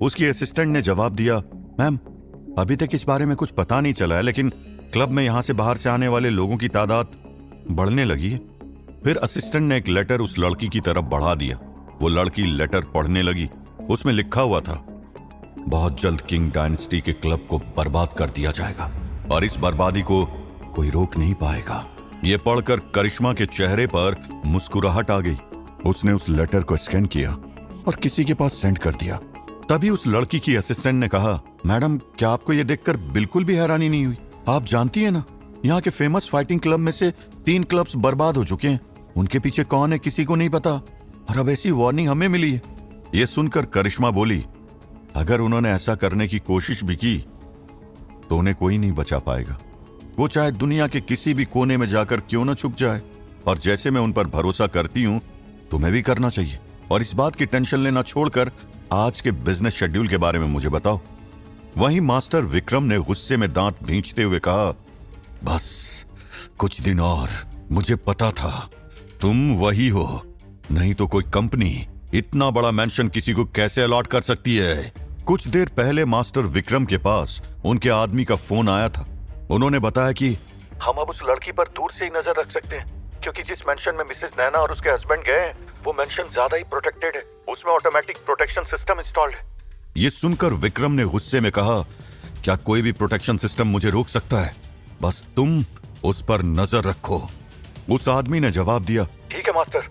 उसकी असिस्टेंट ने जवाब दिया, मैम अभी तक इस बारे में कुछ पता नहीं चला है, लेकिन क्लब में यहां से बाहर से आने वाले लोगों की तादाद बढ़ने लगी है। फिर असिस्टेंट ने एक लेटर उस लड़की की तरफ बढ़ा दिया। वो लड़की लेटर पढ़ने लगी। उसमें लिखा हुआ था, बहुत जल्द किंग डायनेस्टी के क्लब को बर्बाद कर दिया जाएगा और इस बर्बादी को कोई रोक नहीं पाएगा। ये पढ़कर करिश्मा के चेहरे पर मुस्कुराहट आ गई। उसने उस लेटर को स्कैन किया और किसी के पास सेंड कर दिया। तभी उस लड़की की असिस्टेंट ने कहा, मैडम क्या आपको ये देखकर बिल्कुल भी हैरानी नहीं हुई? आप जानती है ना, यहाँ के फेमस फाइटिंग क्लब में से 3 क्लब्स बर्बाद हो चुके हैं। उनके पीछे कौन है किसी को नहीं पता और अब ऐसी वार्निंग हमें मिली है। ये सुनकर करिश्मा बोली, अगर उन्होंने ऐसा करने की कोशिश भी की तो उन्हें कोई नहीं बचा पाएगा। वो चाहे दुनिया के किसी भी कोने में जाकर क्यों न छुप जाए। और जैसे मैं उन पर भरोसा करती हूं, तुम्हें भी करना चाहिए। और इस बात की टेंशन लेना छोड़कर आज के बिजनेस शेड्यूल के बारे में मुझे बताओ। वहीं मास्टर विक्रम ने गुस्से में दांत भींचते हुए कहा, बस कुछ दिन और। मुझे पता था तुम वही हो, नहीं तो कोई कंपनी इतना बड़ा मेंशन किसी को कैसे अलॉट कर सकती है। कुछ देर पहले मास्टर विक्रम के पास उनके आदमी का फोन आया था। उन्होंने बताया कि हम अब उस लड़की पर दूर से ही नजर रख सकते हैं, क्योंकि जिस मेंशन में मिसेस नैना और उसके हस्बैंड गए हैं वो मेंशन ज्यादा ही प्रोटेक्टेड है। उसमें ऑटोमेटिक प्रोटेक्शन सिस्टम इंस्टॉल्ड है। ये सुनकर विक्रम ने गुस्से में कहा, क्या कोई भी प्रोटेक्शन सिस्टम मुझे रोक सकता है? बस तुम उस पर नजर रखो। उस आदमी ने जवाब दिया, ठीक है मास्टर,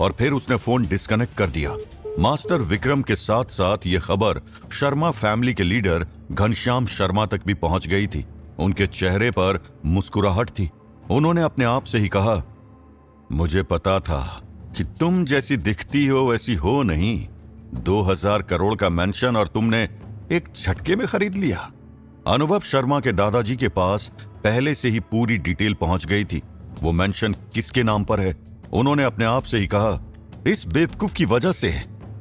और फिर उसने फोन डिस्कनेक्ट कर दिया। मास्टर विक्रम के साथ साथ ये खबर शर्मा फैमिली के लीडर घनश्याम शर्मा तक भी पहुंच गई थी। उनके चेहरे पर मुस्कुराहट थी। उन्होंने अपने आप से ही कहा, मुझे पता था कि तुम जैसी दिखती हो वैसी हो नहीं। 2000 करोड़ का मेंशन और तुमने एक झटके में खरीद लिया। अनुभव शर्मा के दादाजी के पास पहले से ही पूरी डिटेल पहुंच गई थी। वो मेंशन किसके नाम पर है? उन्होंने अपने आप से ही कहा, इस बेवकूफ की वजह से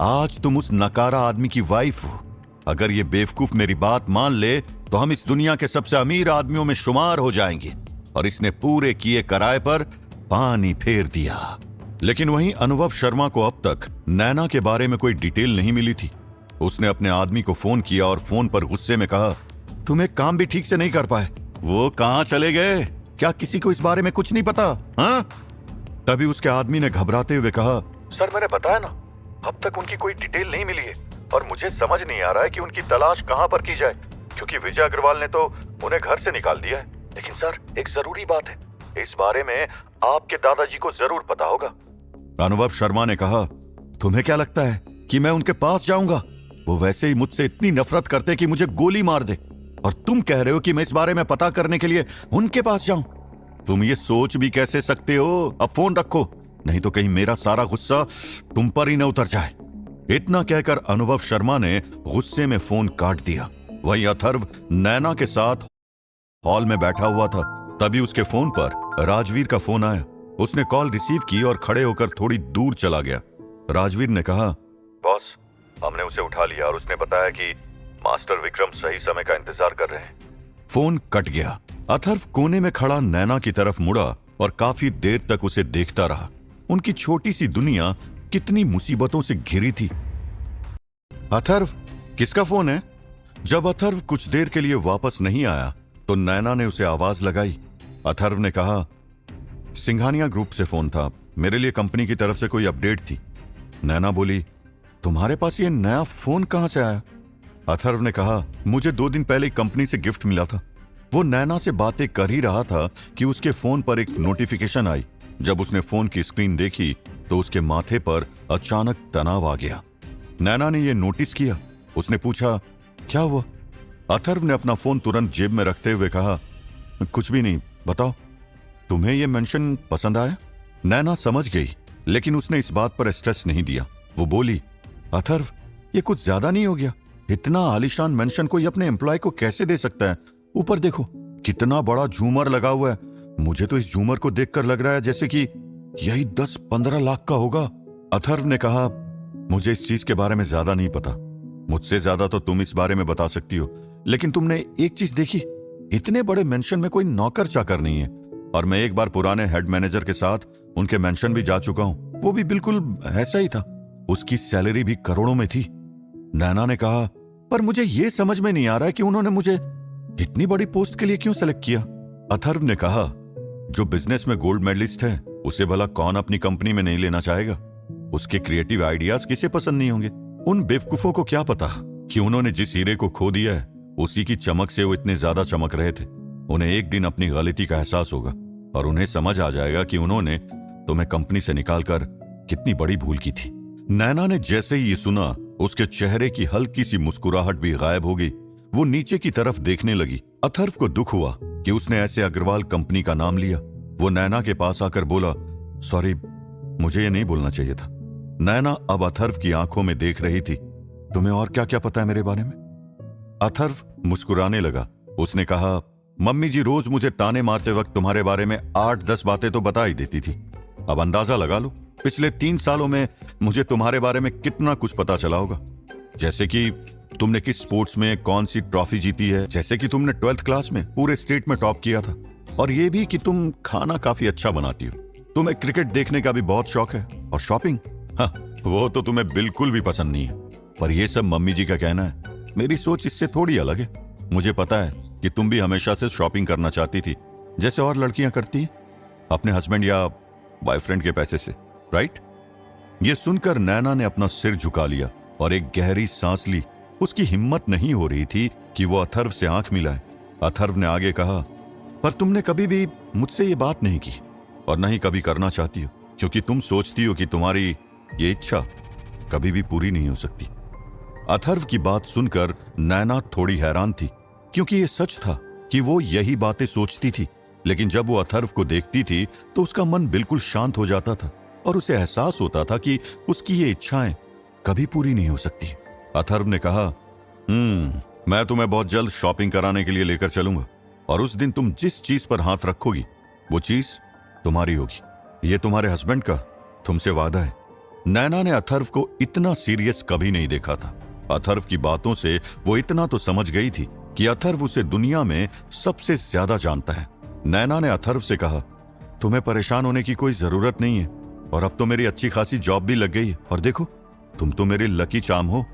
आज तुम उस नकारा आदमी की वाइफ हो। अगर ये बेवकूफ मेरी बात मान ले तो हम इस दुनिया के सबसे अमीर आदमियों में शुमार हो जाएंगे। और इसने पूरे किए किराए पर पानी फेर दिया। लेकिन वहीं अनुभव शर्मा को अब तक नैना के बारे में कोई डिटेल नहीं मिली थी। उसने अपने आदमी को फोन किया और फोन पर गुस्से में कहा, तुम एक काम भी ठीक से नहीं कर पाए। वो कहां चले गए? क्या किसी को इस बारे में कुछ नहीं पता? हाँ? तभी उसके आदमी ने घबराते हुए कहा, सर मैंने बताया ना, अब तक उनकी कोई डिटेल नहीं मिली है और मुझे समझ नहीं आ रहा है कि उनकी तलाश कहां पर की जाए, क्योंकि विजय अग्रवाल ने तो उन्हें घर से निकाल दिया है। लेकिन सर एक जरूरी बात है, इस बारे में आपके दादाजी को जरूर पता होगा। अनुभव शर्मा ने कहा, तुम्हें क्या लगता है कि मैं उनके पास जाऊंगा? वो वैसे ही मुझसे इतनी नफरत करते कि मुझे गोली मार दे, और तुम कह रहे हो कि मैं इस बारे में पता करने के लिए उनके पास जाऊं? तुम ये सोच भी कैसे सकते हो? अब फोन रखो, नहीं तो कहीं मेरा सारा गुस्सा तुम पर ही न उतर जाए। इतना कहकर अनुभव शर्मा ने गुस्से में फोन काट दिया। वहीं अथर्व नैना के साथ हॉल में बैठा हुआ था। तभी उसके फोन पर राजवीर का फोन आया। उसने कॉल रिसीव की और खड़े होकर थोड़ी दूर चला गया। राजवीर ने कहा, बॉस हमने उसे उठा लिया और उसने बताया कि मास्टर विक्रम सही समय का इंतजार कर रहे हैं। फोन कट गया। अथर्व कोने में खड़ा नैना की तरफ मुड़ा और काफी देर तक उसे देखता रहा। उनकी छोटी सी दुनिया कितनी मुसीबतों से घिरी थी। अथर्व, किसका फोन है? जब अथर्व कुछ देर के लिए वापस नहीं आया तो नैना ने उसे आवाज लगाई। अथर्व ने कहा, सिंघानिया ग्रुप से फोन था, मेरे लिए कंपनी की तरफ से कोई अपडेट थी। नैना बोली, तुम्हारे पास ये नया फोन कहां से आया? अथर्व ने कहा, मुझे 2 दिन पहले कंपनी से गिफ्ट मिला था। वो नैना से बातें कर ही रहा था कि उसके फोन पर एक नोटिफिकेशन आई। जब उसने फोन की स्क्रीन देखी तो उसके माथे पर अचानक तनाव आ गया। नैना ने यह नोटिस किया। उसने पूछा, क्या हुआ? अथर्व ने अपना फोन तुरंत जेब में रखते हुए कहा, कुछ भी नहीं, बताओ, तुम्हें यह मेंशन पसंद आया? नैना समझ गई, लेकिन उसने इस बात पर स्ट्रेस नहीं दिया। वो बोली, अथर्व, ये कुछ ज्यादा नहीं हो गया? इतना आलीशान मेंशन कोई अपने एम्प्लॉय को कैसे दे सकता है? ऊपर देखो, कितना बड़ा झूमर लगा हुआ है। मुझे तो इस झूमर को देखकर लग रहा है जैसे कि यही 10-15 लाख का होगा। अथर्व ने कहा, मुझे इस चीज के बारे में ज्यादा नहीं पता। मुझसे ज्यादा तो तुम इस बारे में बता सकती हो, लेकिन तुमने एक चीज देखी, इतने बड़े मेंशन में कोई नौकर चाकर नहीं है। और मैं एक बार पुराने हेड मैनेजर के साथ उनके मेंशन भी जा चुका हूं, वो भी बिल्कुल ऐसा ही था। उसकी सैलरी भी करोड़ों में थी। नैना ने कहा, पर मुझे यह समझ में नहीं आ रहा है कि उन्होंने मुझे इतनी बड़ी पोस्ट के लिए क्यों सेलेक्ट किया? अथर्व ने कहा, जो बिजनेस में गोल्ड मेडलिस्ट है उसे भला कौन अपनी कंपनी में नहीं लेना चाहेगा? उसके क्रिएटिव आइडियाज किसे पसंद नहीं होंगे? उन बेवकूफों को क्या पता कि उन्होंने जिस हीरे को खो दिया है उसी की चमक से वो इतने ज्यादा चमक रहे थे। उन्हें एक दिन अपनी गलती का एहसास होगा और उन्हें समझ आ जाएगा कि उन्होंने तुम्हें कंपनी से निकालकर कितनी बड़ी भूल की थी। नैना ने जैसे ही ये सुना, उसके चेहरे की हल्की सी मुस्कुराहट भी गायब हो गई। वो नीचे की तरफ देखने लगी। अथर्व को दुख हुआ कि उसने ऐसे अग्रवाल कंपनी का नाम लिया। वो नैना के पास आकर बोला, सॉरी, मुझे ये नहीं बोलना चाहिए था। नैना अब अथर्व की आंखों में देख रही थी। तुम्हें और क्या क्या पता है मेरे बारे में? अथर्व मुस्कुराने लगा। उसने कहा, मम्मी जी रोज मुझे ताने मारते वक्त तुम्हारे बारे में 8-10 बातें तो बता ही देती थी। अब अंदाजा लगा लो, पिछले 3 सालों में मुझे तुम्हारे बारे में कितना कुछ पता चला होगा। जैसे कि तुमने किस स्पोर्ट्स में कौन सी ट्रॉफी जीती है, जैसे कि तुमने 12th क्लास में पूरे स्टेट में टॉप किया था, और ये भी कि तुम खाना काफी अच्छा बनाती हो। तुम्हें क्रिकेट देखने का भी बहुत शौक है, और शॉपिंग, हाँ, वो तो तुम्हें बिल्कुल भी पसंद नहीं है। पर ये सब मम्मी जी का कहना है। मेरी सोच इससे थोड़ी अलग है। मुझे पता है कि तुम भी हमेशा से शॉपिंग करना चाहती थी, जैसे और लड़कियां करती हैं, अपने हस्बैंड या बॉयफ्रेंड के पैसे से, राइट? ये सुनकर नैना ने अपना सिर झुका लिया और एक गहरी सांस ली। उसकी हिम्मत नहीं हो रही थी कि वो अथर्व से आंख मिलाए। अथर्व ने आगे कहा, पर तुमने कभी भी मुझसे ये बात नहीं की और न ही कभी करना चाहती हो, क्योंकि तुम सोचती हो कि तुम्हारी ये इच्छा कभी भी पूरी नहीं हो सकती। अथर्व की बात सुनकर नैना थोड़ी हैरान थी, क्योंकि ये सच था कि वो यही बातें सोचती थी। लेकिन जब वो अथर्व को देखती थी तो उसका मन बिल्कुल शांत हो जाता था और उसे एहसास होता था कि उसकी ये इच्छाएं कभी पूरी नहीं हो सकती। अथर्व ने कहा, मैं तुम्हें बहुत जल्द शॉपिंग कराने के लिए लेकर चलूंगा, और उस दिन तुम जिस चीज पर हाथ रखोगी वो चीज तुम्हारी होगी। ये तुम्हारे हस्बैंड का तुमसे वादा है। नैना ने अथर्व को इतना सीरियस कभी नहीं देखा था। अथर्व की बातों से वो इतना तो समझ गई थी कि अथर्व उसे दुनिया में सबसे ज्यादा जानता है। नैना ने अथर्व से कहा, तुम्हें परेशान होने की कोई जरूरत नहीं है, और अब तो मेरी अच्छी खासी जॉब भी लग गई है, और देखो, तुम तो मेरे लकी चार्म हो।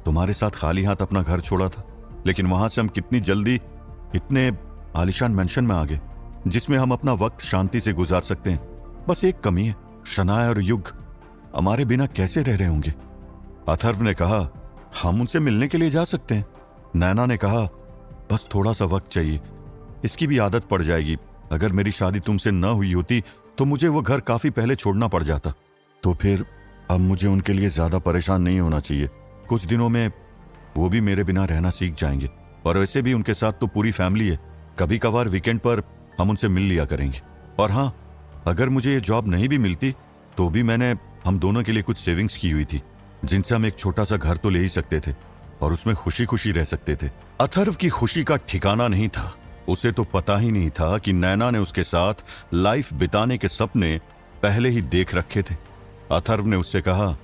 तुम्हारे साथ खाली हाथ अपना घर छोड़ा था, लेकिन वहां से हम कितनी जल्दी इतने आलिशान मेंशन में आ गए, जिसमें हम अपना वक्त शांति से गुजार सकते हैं। बस एक कमी है, शनाया और युग हमारे बिना कैसे रह रहे होंगे? अथर्व ने कहा, हम उनसे मिलने के लिए जा सकते हैं। नैना ने कहा, बस थोड़ा सा वक्त चाहिए, इसकी भी आदत पड़ जाएगी। अगर मेरी शादी तुमसे न हुई होती तो मुझे वो घर काफी पहले छोड़ना पड़ जाता। तो फिर अब मुझे उनके लिए ज्यादा परेशान नहीं होना चाहिए। कुछ दिनों में वो भी मेरे बिना रहना सीख जाएंगे, और वैसे भी उनके साथ तो पूरी फैमिली है। कभी कभार वीकेंड पर हम उनसे मिल लिया करेंगे। और हाँ, अगर मुझे ये जॉब नहीं भी मिलती तो भी मैंने हम दोनों के लिए कुछ सेविंग्स की हुई थी, जिनसे हम एक छोटा सा घर तो ले ही सकते थे और उसमें खुशी खुशी रह सकते थे। अथर्व की खुशी का ठिकाना नहीं था। उसे तो पता ही नहीं था कि नैना ने उसके साथ लाइफ बिताने के सपने पहले ही देख रखे थे। अथर्व ने उससे कहा,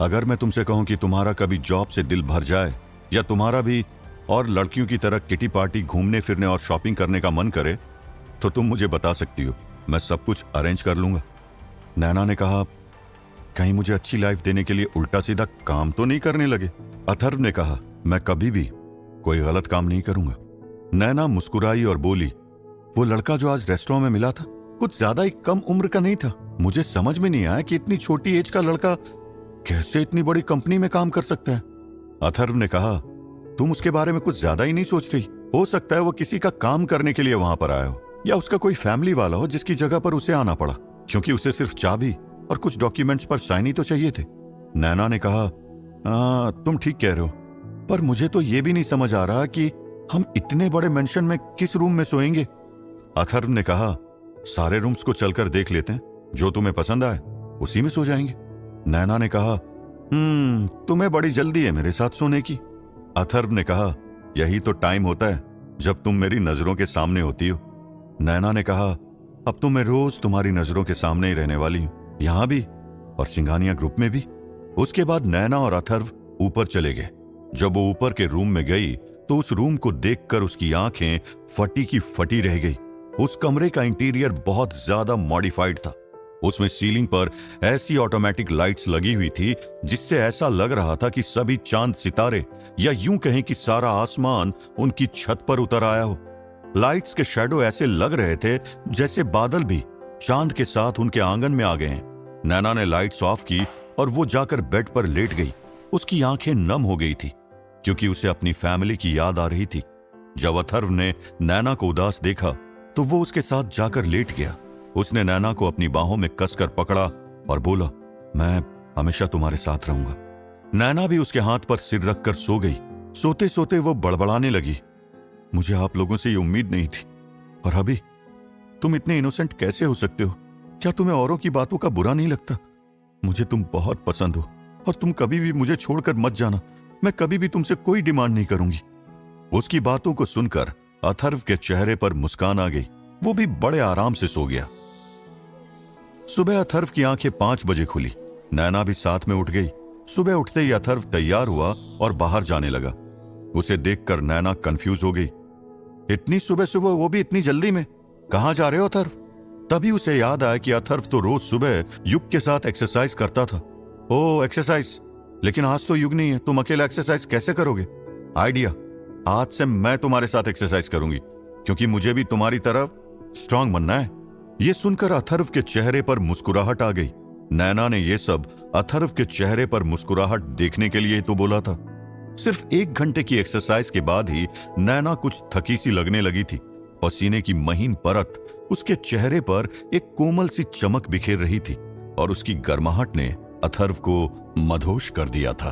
अगर मैं तुमसे कहूं कि तुम्हारा कभी जॉब से दिल भर जाए, या तुम्हारा भी और लड़कियों की तरह किटी पार्टी, घूमने फिरने और शॉपिंग करने का मन करे, तो तुम मुझे बता सकती हो, मैं सब कुछ अरेंज कर लूंगा। नैना ने कहा, कहीं मुझे अच्छी लाइफ देने के लिए उल्टा सीधा काम तो नहीं करने लगे? अथर्व ने कहा, मैं कभी भी कोई गलत काम नहीं करूंगा। नैना मुस्कुराई और बोली, वो लड़का जो आज रेस्टोरेंट में मिला था कुछ ज्यादा ही कम उम्र का नहीं था। मुझे समझ में नहीं आया कि इतनी छोटी एज का लड़का कैसे इतनी बड़ी कंपनी में काम कर सकता है। अथर्व ने कहा, तुम उसके बारे में कुछ ज्यादा ही नहीं सोच रही। हो सकता है वो किसी का काम करने के लिए वहां पर आया हो, या उसका कोई फैमिली वाला हो जिसकी जगह पर उसे आना पड़ा। क्योंकि उसे सिर्फ चाबी और कुछ डॉक्यूमेंट्स पर साइन ही तो चाहिए थे। नैना ने कहा, तुम ठीक कह रहे हो, पर मुझे तो ये भी नहीं समझ आ रहा कि हम इतने बड़े मेंशन में किस रूम में सोएंगे। अथर्व ने कहा, सारे रूम्स को चलकर देख लेते हैं, जो तुम्हें पसंद आए उसी में सो जाएंगे। नैना ने कहा, तुम्हें बड़ी जल्दी है मेरे साथ सोने की। अथर्व ने कहा, यही तो टाइम होता है जब तुम मेरी नजरों के सामने होती हो। नैना ने कहा, अब तो मैं रोज तुम्हारी नजरों के सामने ही रहने वाली हूं, यहां भी और सिंघानिया ग्रुप में भी। उसके बाद नैना और अथर्व ऊपर चले गए। जब वो ऊपर के रूम में गई तो उस रूम को देखकर उसकी आंखें फटी की फटी रह गई। उस कमरे का इंटीरियर बहुत ज्यादा मॉडिफाइड था। उसमें सीलिंग पर ऐसी ऑटोमेटिक लाइट्स लगी हुई थी जिससे ऐसा लग रहा था कि सभी चांद सितारे या यूं कहें कि सारा आसमान उनकी छत पर उतर आया हो। लाइट्स के शैडो ऐसे लग रहे थे जैसे बादल भी चांद के साथ उनके आंगन में आ गए हैं। नैना ने लाइट्स ऑफ की और वो जाकर बेड पर लेट गई। उसकी आंखें नम हो गई थी क्योंकि उसे अपनी फैमिली की याद आ रही थी। जब अथर्व ने नैना को उदास देखा तो वो उसके साथ जाकर लेट गया। उसने नैना को अपनी बाहों में कसकर पकड़ा और बोला, मैं हमेशा तुम्हारे साथ रहूंगा। नैना भी उसके हाथ पर सिर रखकर सो गई। सोते सोते वो बड़बड़ाने लगी, मुझे आप लोगों से ये उम्मीद नहीं थी। और अभी तुम इतने इनोसेंट कैसे हो सकते हो? क्या तुम्हें औरों की बातों का बुरा नहीं लगता? मुझे तुम बहुत पसंद हो और तुम कभी भी मुझे छोड़कर मत जाना। मैं कभी भी तुमसे कोई डिमांड नहीं करूंगी। उसकी बातों को सुनकर अथर्व के चेहरे पर मुस्कान आ गई। वो भी बड़े आराम से सो गया। सुबह अथर्व की आंखें 5 बजे खुली। नैना भी साथ में उठ गई। सुबह उठते ही अथर्व तैयार हुआ और बाहर जाने लगा। उसे देखकर नैना कंफ्यूज हो गई। इतनी सुबह सुबह, वो भी इतनी जल्दी में? कहां जा रहे हो अथर्व? तभी उसे याद आया कि अथर्व तो रोज सुबह युग के साथ एक्सरसाइज करता था। ओह, एक्सरसाइज? लेकिन आज तो युग नहीं है, तुम अकेला एक्सरसाइज कैसे करोगे? आइडिया, आज से मैं तुम्हारे साथ एक्सरसाइज करूंगी क्योंकि मुझे भी तुम्हारी तरह स्ट्रांग बनना है। यह सुनकर अथर्व के चेहरे पर मुस्कुराहट आ गई। नैना ने यह सब अथर्व के चेहरे पर मुस्कुराहट देखने के लिए ही तो बोला था। सिर्फ 1 घंटे की एक्सरसाइज के बाद ही नैना कुछ थकी सी लगने लगी थी। पसीने की महीन परत उसके चेहरे पर एक कोमल सी चमक बिखेर रही थी और उसकी गर्माहट ने अथर्व को मदहोश कर दिया था।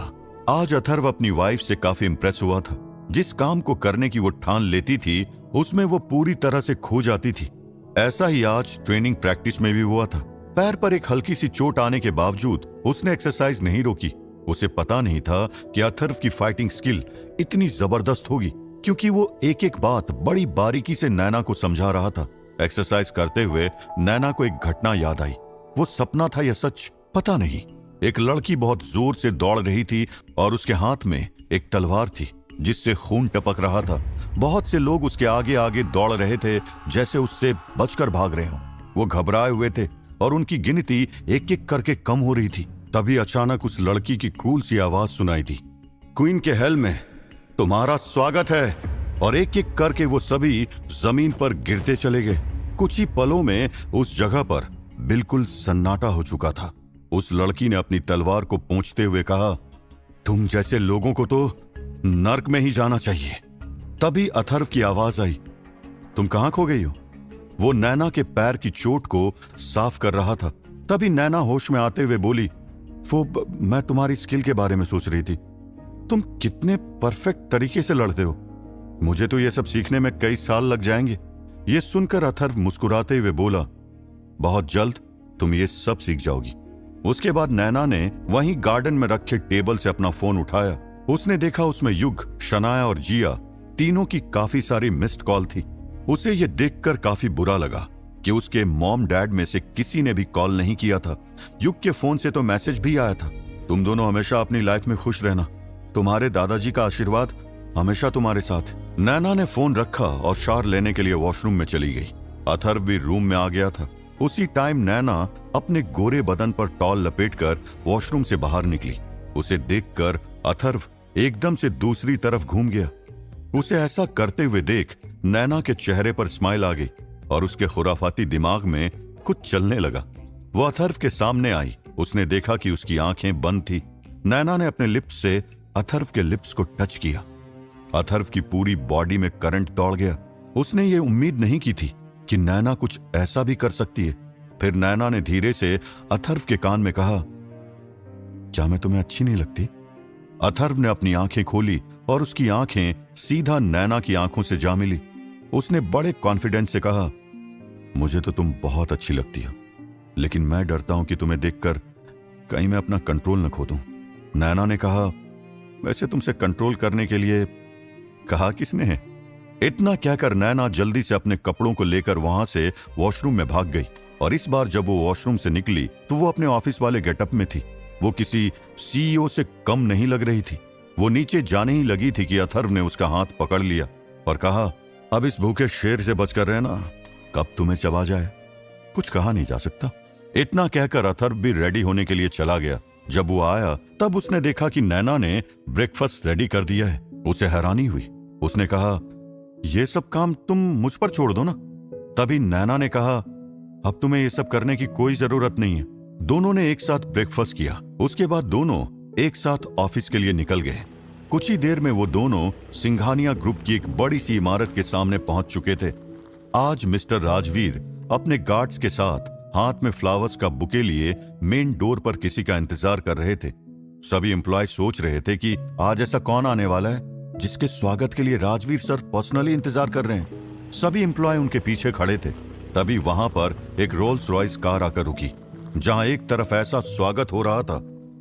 आज अथर्व अपनी वाइफ से काफी इंप्रेस हुआ था। जिस काम को करने की वो ठान लेती थी उसमें वो पूरी तरह से खो जाती थी। ऐसा ही आज ट्रेनिंग प्रैक्टिस में भी हुआ था। पैर पर एक हल्की सी चोट आने के बावजूद उसने एक्सरसाइज नहीं रोकी। उसे पता नहीं था कि अथर्व की फाइटिंग स्किल इतनी जबरदस्त होगी, क्योंकि वो एक एक बात बड़ी बारीकी से नैना को समझा रहा था। एक्सरसाइज करते हुए नैना को एक घटना याद आई। वो सपना था या सच, पता नहीं। एक लड़की बहुत जोर से दौड़ रही थी और उसके हाथ में एक तलवार थी जिससे खून टपक रहा था। बहुत से लोग उसके आगे आगे दौड़ रहे थे जैसे उससे बचकर भाग रहे हों। वो घबराए हुए थे और उनकी गिनती एक एक करके कम हो रही थी। तभी अचानक उस लड़की की क्रूल सी आवाज सुनाई दी, क्वीन के हेल में तुम्हारा स्वागत है। और एक एक करके वो सभी जमीन पर गिरते चले गए। कुछ ही पलों में उस जगह पर बिल्कुल सन्नाटा हो चुका था। उस लड़की ने अपनी तलवार को पोंछते हुए कहा, तुम जैसे लोगों को तो नर्क में ही जाना चाहिए। तभी अथर्व की आवाज आई, तुम कहां खो गई हो? वो नैना के पैर की चोट को साफ कर रहा था। तभी नैना होश में आते हुए बोली, वो मैं तुम्हारी स्किल के बारे में सोच रही थी। तुम कितने परफेक्ट तरीके से लड़ते हो। मुझे तो ये सब सीखने में कई साल लग जाएंगे। ये सुनकर अथर्व मुस्कुराते हुए बोला, बहुत जल्द तुम ये सब सीख जाओगी। उसके बाद नैना ने वहीं गार्डन में रखे टेबल से अपना फोन उठाया। उसने देखा उसमें युग, शनाया और जिया तीनों की काफी सारी मिस्ड कॉल थी। उसे ये देखकर काफी बुरा लगा कि उसके मॉम डैड में से किसी ने भी कॉल नहीं किया था। युग के फोन से तो मैसेज भी आया था, तुम दोनों हमेशा अपनी लाइफ में खुश रहना, तुम्हारे दादाजी का आशीर्वाद हमेशा तुम्हारे साथ। नैना ने फोन रखा और शावर लेने के लिए वॉशरूम में चली गई। अथर्व भी रूम में आ गया था। उसी टाइम नैना अपने गोरे बदन पर टॉल लपेटकर वॉशरूम से बाहर निकली। उसे देखकर अथर्व एकदम से दूसरी तरफ घूम गया। उसे ऐसा करते हुए देख नैना के चेहरे पर स्माइल आ गई और उसके खुराफाती दिमाग में कुछ चलने लगा। वो अथर्व के सामने आई। उसने देखा कि उसकी आंखें बंद थी। नैना ने अपने लिप्स से अथर्व के लिप्स को टच किया। अथर्व की पूरी बॉडी में करंट दौड़ गया। उसने ये उम्मीद नहीं की थी कि नैना कुछ ऐसा भी कर सकती है। फिर नैना ने धीरे से अथर्व के कान में कहा, क्या मैं तुम्हें अच्छी नहीं लगती? अथर्व ने अपनी आंखें खोली और उसकी आंखें सीधा नैना की आंखों से जा मिली। उसने बड़े कॉन्फिडेंस से कहा, मुझे तो तुम बहुत अच्छी लगती हो, लेकिन मैं डरता हूं कि तुम्हें देखकर कहीं मैं अपना कंट्रोल न खो दूं। नैना ने कहा, वैसे तुमसे कंट्रोल करने के लिए कहा किसने है? इतना कहकर नैना जल्दी से अपने कपड़ों को लेकर वहां से वॉशरूम में भाग गई। और इस बार जब वो वॉशरूम से निकली तो वो अपने ऑफिस वाले गेटअप में थी। वो किसी सीईओ से कम नहीं लग रही थी। वो नीचे जाने ही लगी थी कि अथर्व ने उसका हाथ पकड़ लिया और कहा, अब इस भूखे शेर से बचकर रहना, कब तुम्हें चबा जाए। कुछ कहा नहीं जा सकता। इतना कहकर अथर्व भी रेडी होने के लिए चला गया। जब वो आया तब उसने देखा कि नैना ने ब्रेकफास्ट रेडी कर दिया है। उसे हैरानी हुई। उसने कहा, ये सब काम तुम मुझ पर छोड़ दो ना। तभी नैना ने कहा, अब तुम्हें ये सब करने की कोई जरूरत नहीं है। दोनों ने एक साथ ब्रेकफास्ट किया। उसके बाद दोनों एक साथ ऑफिस के लिए निकल गए। कुछ ही देर में वो दोनों सिंघानिया ग्रुप की एक बड़ी सी इमारत के सामने पहुंच चुके थे। आज मिस्टर राजवीर अपने गार्ड्स के साथ हाथ में फ्लावर्स का बुके लिए मेन डोर पर किसी का इंतजार कर रहे थे। सभी एम्प्लॉय सोच रहे थे कि आज ऐसा कौन आने वाला है जिसके स्वागत के लिए राजवीर सर पर्सनली इंतजार कर रहे हैं। सभी एम्प्लॉय उनके पीछे खड़े थे। तभी वहां पर एक रोल्स रॉयस कार आकर रुकी। जहां एक तरफ ऐसा स्वागत हो रहा था,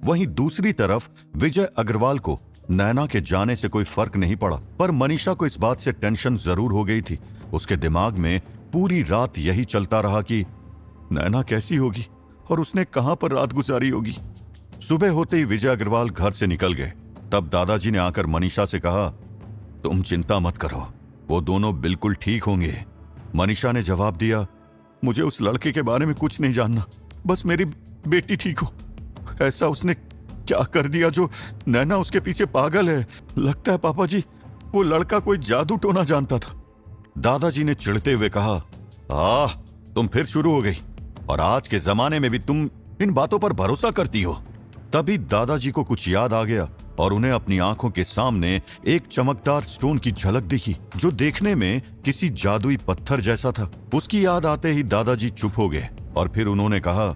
वहीं दूसरी तरफ विजय अग्रवाल को नैना के जाने से कोई फर्क नहीं पड़ा। पर मनीषा को इस बात से टेंशन जरूर हो गई थी। उसके दिमाग में पूरी रात यही चलता रहा कि नैना कैसी होगी और उसने कहां पर रात गुजारी होगी। सुबह होते ही विजय अग्रवाल घर से निकल गए। तब दादाजी ने आकर मनीषा से कहा, तुम चिंता मत करो, वो दोनों बिल्कुल ठीक होंगे। मनीषा ने जवाब दिया, मुझे उस लड़के के बारे में कुछ नहीं जानना, बस मेरी बेटी ठीक हो। ऐसा उसने क्या कर दिया जो नैना उसके पीछे पागल है। लगता है पापा जी वो लड़का कोई जादू टोना जानता था। दादाजी ने चिढ़ते हुए कहा, तुम फिर शुरू हो गई, और आज के जमाने में भी तुम इन बातों पर भरोसा करती हो। तभी दादाजी को कुछ याद आ गया और उन्हें अपनी आंखों के सामने एक चमकदार स्टोन की झलक दिखी जो देखने में किसी जादुई पत्थर जैसा था। उसकी याद आते ही दादाजी चुप हो गए और फिर उन्होंने कहा,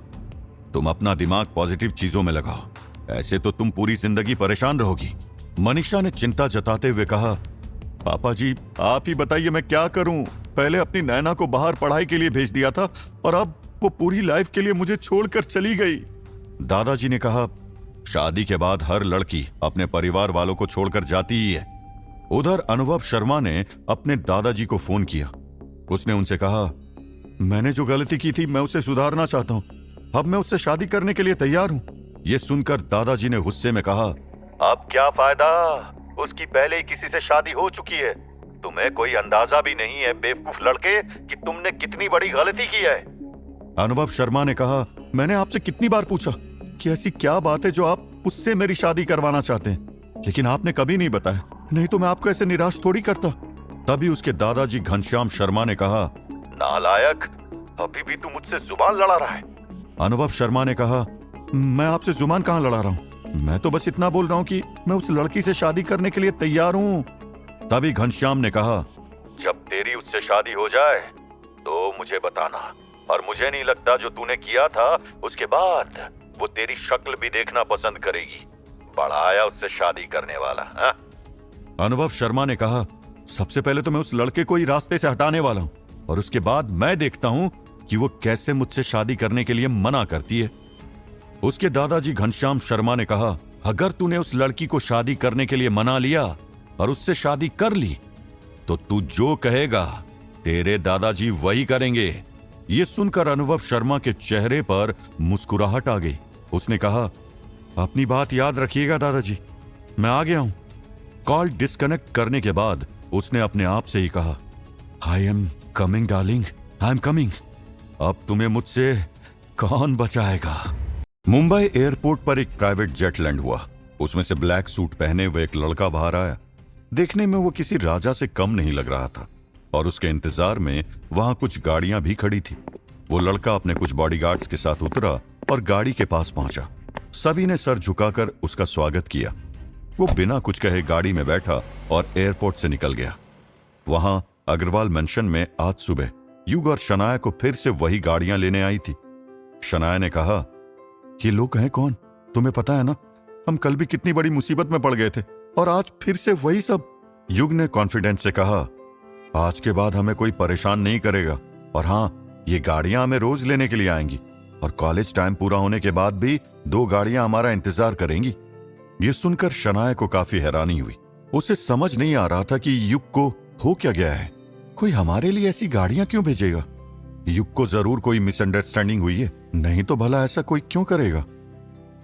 तुम अपना दिमाग पॉजिटिव चीजों में लगाओ, ऐसे तो तुम पूरी जिंदगी परेशान रहोगी। मनीषा ने चिंता जताते हुए कहा, पापा जी आप ही बताइए मैं क्या करूं। पहले अपनी नैना को बाहर पढ़ाई के लिए भेज दिया था और अब वो पूरी लाइफ के लिए मुझे छोड़कर चली गई। दादाजी ने कहा, शादी के बाद हर लड़की अपने परिवार वालों को छोड़कर जाती ही है। उधर अनुभव शर्मा ने अपने दादाजी को फोन किया। उसने उनसे कहा, मैंने जो गलती की थी मैं उसे सुधारना चाहता हूं। अब मैं उससे शादी करने के लिए तैयार हूं। यह सुनकर दादाजी ने गुस्से में कहा, अब क्या फायदा, उसकी पहले ही किसी से शादी हो चुकी है। तुम्हें कोई अंदाजा भी नहीं है बेवकूफ लड़के कि तुमने कितनी बड़ी गलती की है। अनुभव शर्मा ने कहा, मैंने आपसे कितनी बार पूछा कि ऐसी क्या बात है जो आप उससे मेरी शादी करवाना चाहते हैं, लेकिन आपने कभी नहीं बताया, नहीं तो मैं आपको ऐसे निराश थोड़ी करता। तभी उसके दादाजी घनश्याम शर्मा ने कहा, नालायक, अभी भी तू मुझसे जुबान लड़ा रहा है। अनुभव शर्मा ने कहा, मैं आपसे जुबान कहां लड़ा रहा हूं, मैं तो बस इतना बोल रहा हूं कि मैं उस लड़की से शादी करने के लिए तैयार हूं। तभी घनश्याम ने कहा, जब तेरी उससे शादी हो जाए तो मुझे बताना, और मुझे नहीं लगता जो तूने किया था उसके बाद वो तेरी शक्ल भी देखना पसंद करेगी। बड़ा आया उससे शादी करने वाला। हा? अनुभव शर्मा ने कहा, सबसे पहले तो मैं उस लड़के को ही रास्ते से हटाने वाला हूं और उसके बाद मैं देखता हूं कि वो कैसे मुझसे शादी करने के लिए मना करती है। उसके दादाजी घनश्याम शर्मा ने कहा, अगर तूने उस लड़की को शादी करने के लिए मना लिया और उससे शादी कर ली तो तू जो कहेगा तेरे दादाजी वही करेंगे। ये सुनकर अनुभव शर्मा के चेहरे पर मुस्कुराहट आ गई। उसने कहा, अपनी बात याद रखिएगा दादाजी, मैं आ गया हूं। कॉल डिस्कनेक्ट करने के बाद उसने अपने आप से ही कहा, I am coming darling, I am coming. अब तुम्हें मुझसे कौन बचाएगा। मुंबई एयरपोर्ट पर एक प्राइवेट जेट लैंड हुआ। उसमें से ब्लैक सूट पहने हुए एक लड़का बाहर आया। देखने में वो किसी राजा से कम नहीं लग रहा था और उसके इंतजार में वहां कुछ गाड़ियां भी खड़ी थी। वो लड़का अपने कुछ बॉडीगार्ड्स के साथ उतरा और गाड़ी के पास पहुंचा। सभी ने सर झुकाकर उसका स्वागत किया। वो बिना कुछ कहे गाड़ी में बैठा और एयरपोर्ट से निकल गया। वहां अग्रवाल मेंशन में आज सुबह युग और शनाया को फिर से वही गाड़ियां लेने आई थी। शनाया ने कहा, ये लोग हैं कौन? तुम्हें पता है ना, हम कल भी कितनी बड़ी मुसीबत में पड़ गए थे और आज फिर से वही सब। युग ने कॉन्फिडेंस से कहा, आज के बाद हमें कोई परेशान नहीं करेगा, और हाँ, ये गाड़ियां हमें रोज लेने के लिए आएंगी और कॉलेज टाइम पूरा होने के बाद भी 2 गाड़ियां हमारा इंतजार करेंगी। ये सुनकर शनाया को काफी हैरानी हुई। उसे समझ नहीं आ रहा था कि युग को हो क्या गया है। कोई हमारे लिए ऐसी गाड़ियां क्यों भेजेगा? युग को जरूर कोई मिसअंडरस्टैंडिंग हुई है, नहीं तो भला ऐसा कोई क्यों करेगा?